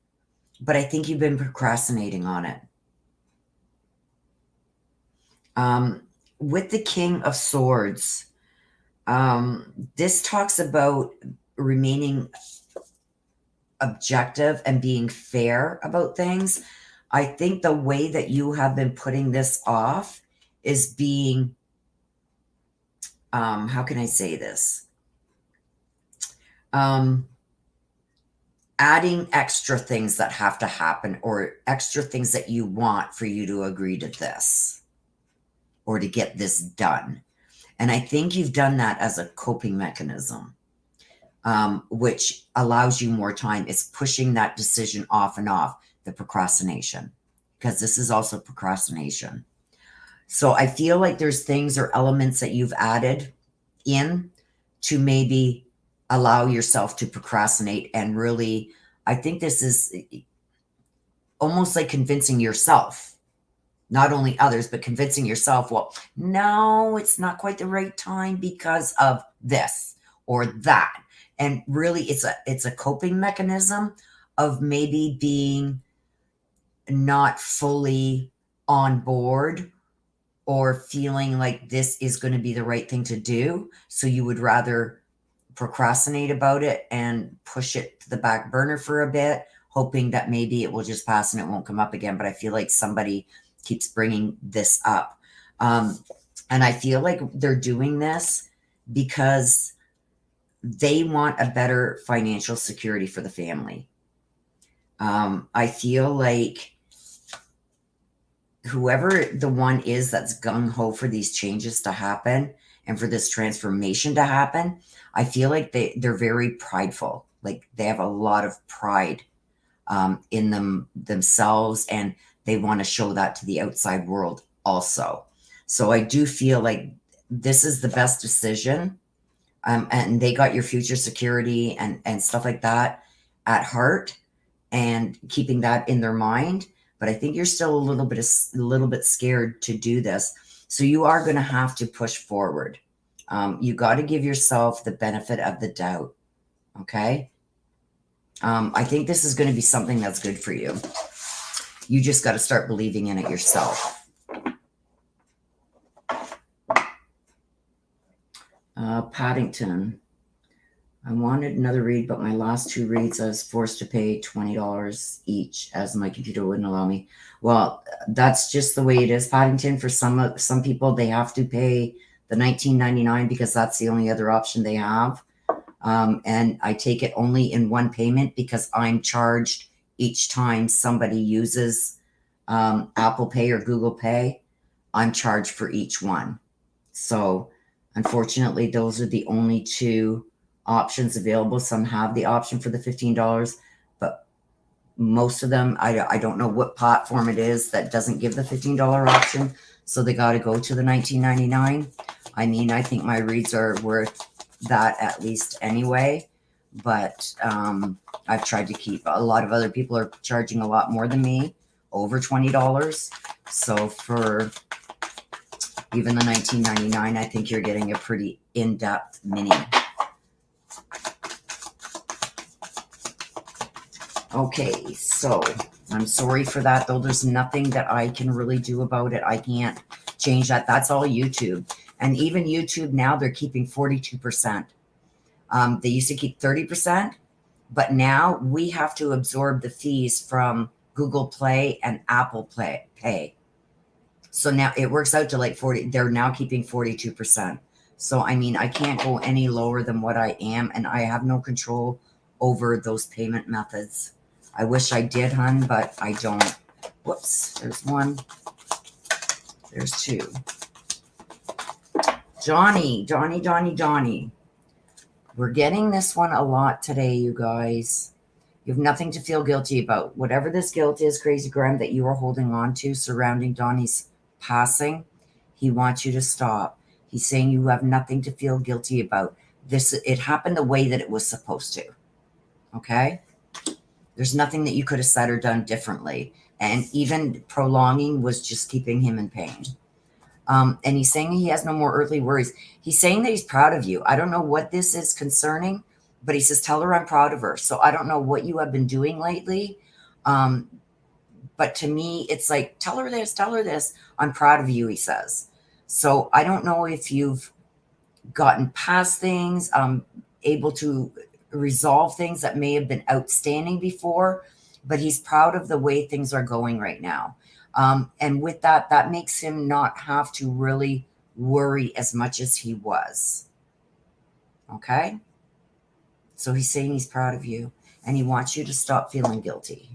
but I think you've been procrastinating on it. With the King of Swords, this talks about remaining objective and being fair about things. I think the way that you have been putting this off is being, how can I say this? Adding extra things that have to happen or extra things that you want for you to agree to this or to get this done. And I think you've done that as a coping mechanism, which allows you more time. It's pushing that decision off and off, the procrastination, because this is also procrastination. So I feel like there's things or elements that you've added in to maybe allow yourself to procrastinate. And really, I think this is almost like convincing yourself, not only others, but convincing yourself, well, no, it's not quite the right time because of this or that. And really, it's a coping mechanism of maybe being not fully on board or feeling like this is going to be the right thing to do. So you would rather procrastinate about it and push it to the back burner for a bit, hoping that maybe it will just pass and it won't come up again. But I feel like somebody keeps bringing this up. And I feel like they're doing this because they want a better financial security for the family. I feel like whoever the one is that's gung-ho for these changes to happen and for this transformation to happen, I feel like they're very prideful. Like they have a lot of pride in themselves, and they want to show that to the outside world also. So I do feel like this is the best decision. And they got your future security and stuff like that at heart and keeping that in their mind. But I think you're still a little bit scared to do this. So you are going to have to push forward. You got to give yourself the benefit of the doubt. Okay. I think this is going to be something that's good for you. You just got to start believing in it yourself. Paddington. I wanted another read, but my last two reads I was forced to pay $20 each as my computer wouldn't allow me. Well, that's just the way it is, Paddington. For some people, they have to pay the $19.99 because that's the only other option they have. And I take it only in one payment because I'm charged each time somebody uses Apple Pay or Google Pay. I'm charged for each one. So unfortunately, those are the only two options available. Some have the option for the $15, but most of them, I don't know what platform it is that doesn't give the $15 option. So they got to go to the $19.99. I mean, I think my reads are worth that at least anyway, but I've tried to keep, a lot of other people are charging a lot more than me, over $20. So for even the $19.99, I think you're getting a pretty in-depth mini. Okay, so I'm sorry for that, though. There's nothing that I can really do about it. I can't change that. That's all YouTube. And even YouTube now, they're keeping 42%. They used to keep 30%, but now we have to absorb the fees from Google Play and Apple Pay. So now it works out to like 40. They're now keeping 42%. So, I mean, I can't go any lower than what I am, and I have no control over those payment methods. I wish I did, hun, but I don't. Whoops, there's one. There's two. Johnny. We're getting this one a lot today, you guys. You have nothing to feel guilty about. Whatever this guilt is, Crazy Graham, that you are holding on to surrounding Donnie's passing, he wants you to stop. He's saying you have nothing to feel guilty about. It happened the way that it was supposed to. Okay? There's nothing that you could have said or done differently. And even prolonging was just keeping him in pain. And he's saying he has no more earthly worries. He's saying that he's proud of you. I don't know what this is concerning, but he says, tell her I'm proud of her. So I don't know what you have been doing lately. But to me, it's like, tell her this. I'm proud of you, he says. So I don't know if you've gotten past things, able to resolve things that may have been outstanding before, but he's proud of the way things are going right now. And with that, that makes him not have to really worry as much as he was. Okay? So he's saying he's proud of you, and he wants you to stop feeling guilty.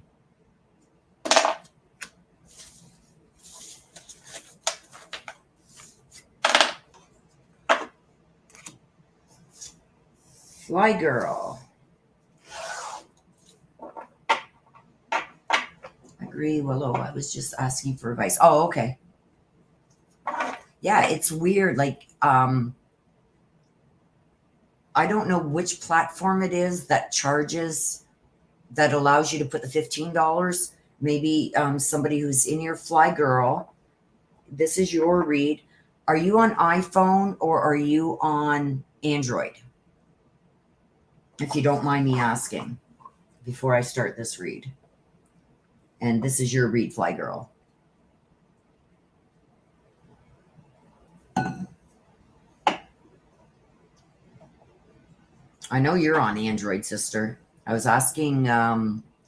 Fly girl. Agree, Willow. I was just asking for advice. Oh, okay. Yeah, it's weird. Like, I don't know which platform it is that allows you to put the $15. Maybe somebody who's in your Fly Girl. This is your read. Are you on iPhone or are you on Android? If you don't mind me asking before I start this read. And this is your read, Fly Girl. I know you're on Android, sister. I was asking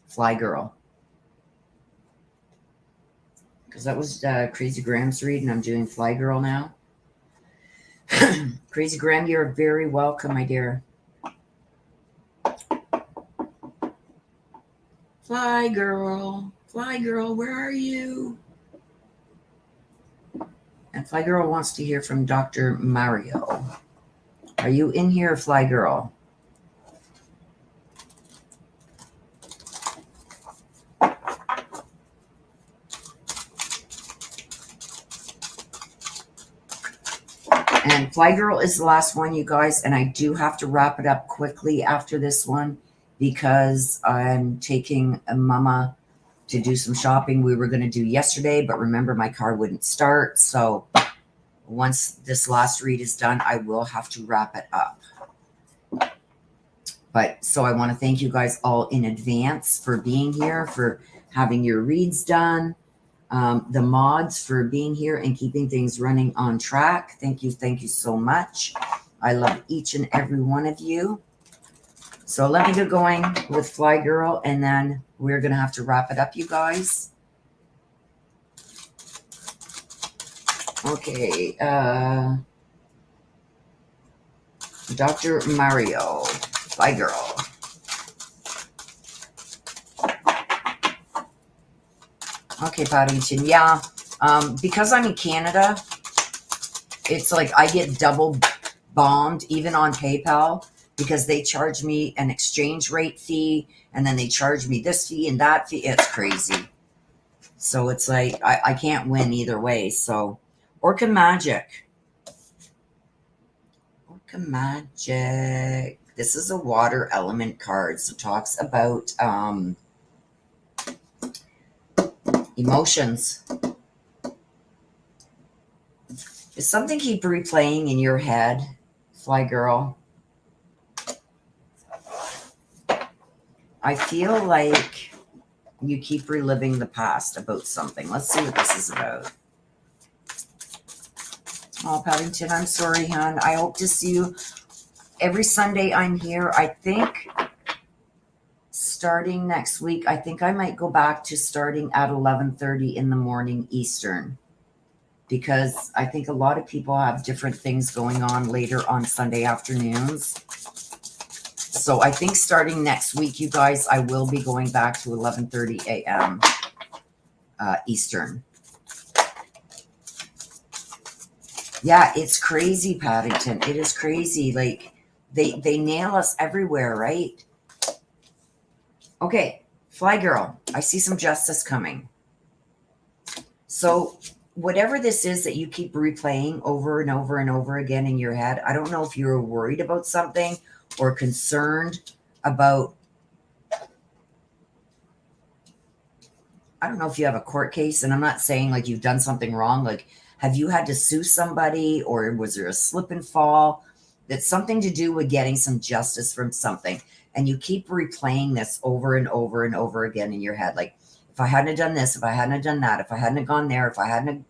Fly Girl. Because that was Crazy Graham's read, and I'm doing Fly Girl now. Crazy Graham, you're very welcome, my dear. Fly Girl, where are you? And Fly Girl wants to hear from Dr. Mario. Are you in here, Fly Girl? And Fly Girl is the last one, you guys, and I do have to wrap it up quickly after this one because I'm taking a mama to do some shopping we were going to do yesterday, but remember my car wouldn't start. So once this last read is done, I will have to wrap it up. But so I want to thank you guys all in advance for being here, for having your reads done. The mods for being here and keeping things running on track. Thank you so much. I love each and every one of you. So let me get going with Fly Girl, and then we're going to have to wrap it up, you guys. Okay. Dr. Mario, Fly Girl. Okay, Paddington. Yeah. Because I'm in Canada, it's like I get double bombed even on PayPal because they charge me an exchange rate fee and then they charge me this fee and that fee. It's crazy. So it's like I can't win either way. So Orca Magic. Orca Magic. This is a water element card. So it talks about emotions. Does something keep replaying in your head, Fly Girl? I feel like you keep reliving the past about something. Let's see what this is about. Oh, Paddington, I'm sorry, hon. I hope to see you every Sunday. I'm here. I think starting next week, I think I might go back to starting at 11:30 in the morning Eastern. because I think a lot of people have different things going on later on Sunday afternoons. So I think starting next week, you guys, I will be going back to 11:30 a.m. Eastern. Yeah, it's crazy, Paddington. It is crazy. Like they nail us everywhere, right? Okay, Fly Girl, I see some justice coming. So whatever this is that you keep replaying over and over and over again in your head, I don't know if you're worried about something or concerned about, I don't know if you have a court case, and I'm not saying like you've done something wrong. Like, have you had to sue somebody, or was there a slip and fall? That's something to do with getting some justice from something. And you keep replaying this over and over and over again in your head. Like, if I hadn't done this, if I hadn't done that, if I hadn't gone there, if I hadn't,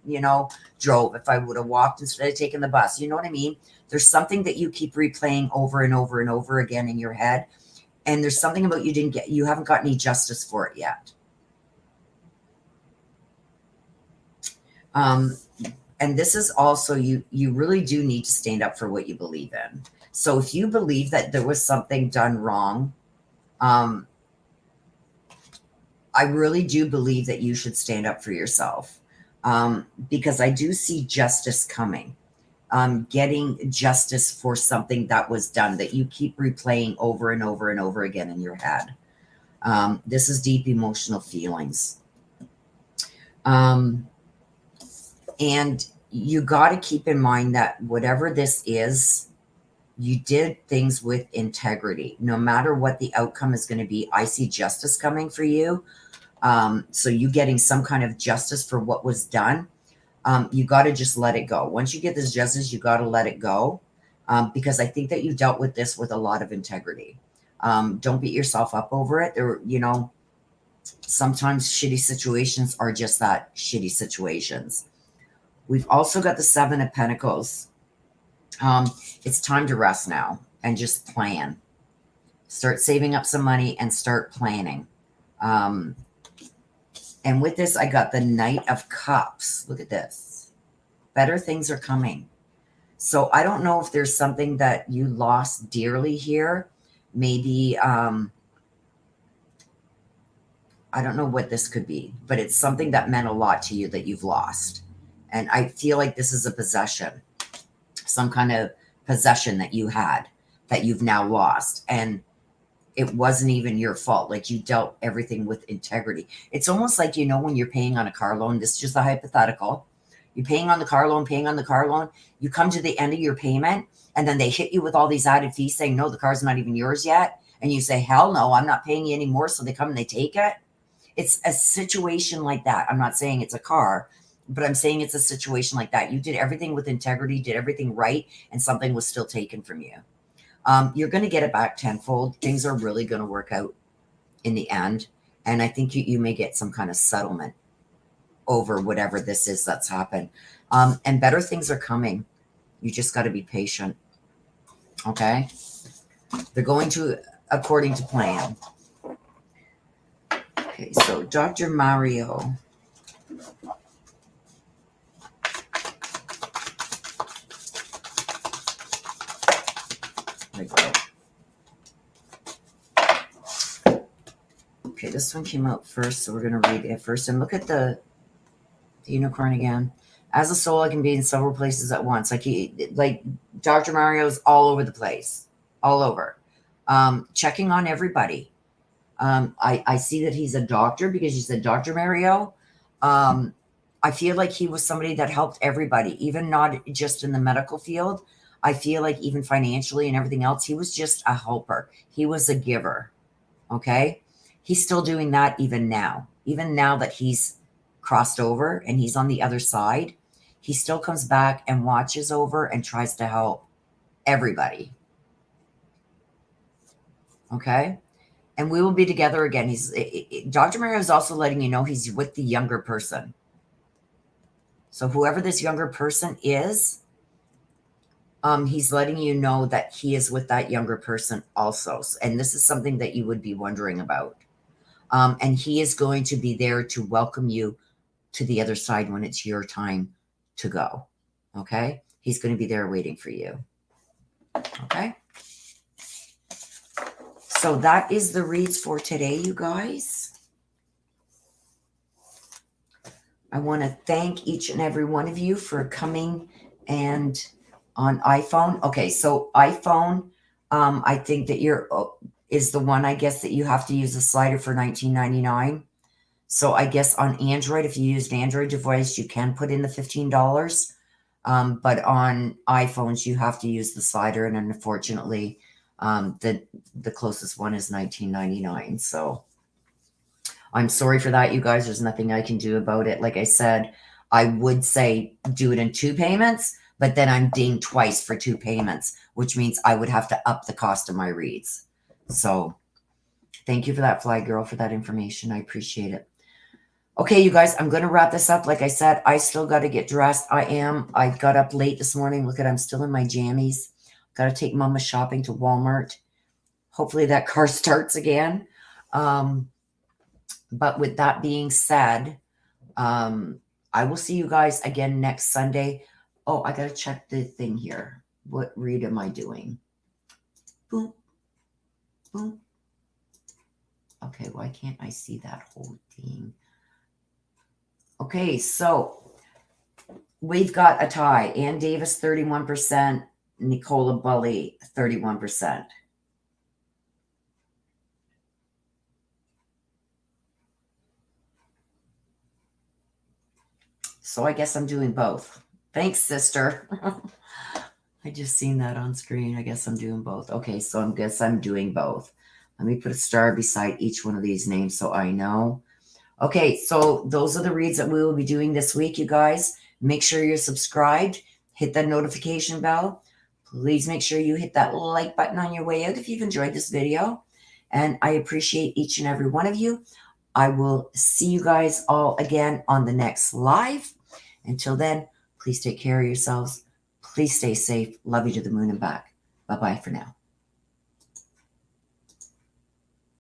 drove, if I would have walked instead of taking the bus, you know what I mean? There's something that you keep replaying over and over and over again in your head. And there's something about you haven't got any justice for it yet. And this is also, you really do need to stand up for what you believe in. So if you believe that there was something done wrong, I really do believe that you should stand up for yourself, because I do see justice coming, getting justice for something that was done that you keep replaying over and over and over again in your head. This is deep emotional feelings. And you got to keep in mind that whatever this is, you did things with integrity. No matter what the outcome is going to be, I see justice coming for you. So you getting some kind of justice for what was done. You got to just let it go. Once you get this justice, you got to let it go, because I think that you dealt with this with a lot of integrity. Don't beat yourself up over it. Sometimes shitty situations are just that, shitty situations. We've also got the Seven of Pentacles. It's time to rest now and just plan. Start saving up some money and start planning. And with this, I got the Knight of Cups. Look at this. Better things are coming. So I don't know if there's something that you lost dearly here. Maybe, I don't know what this could be, but it's something that meant a lot to you that you've lost. And I feel like this is a possession, some kind of possession that you had that you've now lost. And it wasn't even your fault. Like, you dealt everything with integrity. It's almost like, when you're paying on a car loan, this is just a hypothetical. You're paying on the car loan, you come to the end of your payment, and then they hit you with all these added fees saying, no, the car's not even yours yet. And you say, hell no, I'm not paying you anymore. So they come and they take it. It's a situation like that. I'm not saying it's a car, but I'm saying it's a situation like that. You did everything with integrity, did everything right, and something was still taken from you. You're going to get it back tenfold. Things are really going to work out in the end. And I think you may get some kind of settlement over whatever this is that's happened. And better things are coming. You just got to be patient. Okay? They're going to according to plan. Okay, so Dr. Mario. Okay, this one came out first, so we're going to read it first. And look at the unicorn again. As a soul, I can be in several places at once. Like Dr. Mario's all over the place, all over, checking on everybody. I see that he's a doctor because you said Dr. Mario. I feel like he was somebody that helped everybody, even not just in the medical field. I feel like even financially and everything else, he was just a helper. He was a giver. Okay. He's still doing that even now that he's crossed over and he's on the other side. He still comes back and watches over and tries to help everybody. Okay. And we will be together again. Dr. Mario is also letting you know he's with the younger person. So whoever this younger person is, he's letting you know that he is with that younger person also. And this is something that you would be wondering about. And he is going to be there to welcome you to the other side when it's your time to go. Okay? He's going to be there waiting for you. Okay? So that is the reads for today, you guys. I want to thank each and every one of you for coming and on iPhone. Okay, so iPhone, I think that is the one, I guess, that you have to use the slider for $19.99. So I guess on Android, if you used Android device, you can put in the $15. But on iPhones, you have to use the slider, and unfortunately, the closest one is $19.99. So I'm sorry for that, you guys. There's nothing I can do about it. Like I said, I would say do it in 2 payments, but then I'm dinged twice for 2 payments, which means I would have to up the cost of my reads. So thank you for that, Fly Girl, for that information. I appreciate it. Okay, you guys, I'm going to wrap this up. Like I said, I still got to get dressed. I got up late this morning. Look at, I'm still in my jammies. Got to take Mama shopping to Walmart. Hopefully that car starts again. But with that being said, I will see you guys again next Sunday. Oh, I got to check the thing here. What read am I doing? Boom. Boom. Okay, why can't I see that whole thing? Okay, so we've got a tie. Ann Davis, 31%. Nicola Bully, 31%. So I guess I'm doing both. Thanks, sister. I just seen that on screen. I guess I'm doing both. Okay, so I guess I'm doing both. Let me put a star beside each one of these names so I know. Okay, so those are the reads that we will be doing this week, you guys. Make sure you're subscribed. Hit that notification bell. Please make sure you hit that like button on your way out if you've enjoyed this video. And I appreciate each and every one of you. I will see you guys all again on the next live. Until then, please take care of yourselves. Please stay safe. Love you to the moon and back. Bye-bye for now.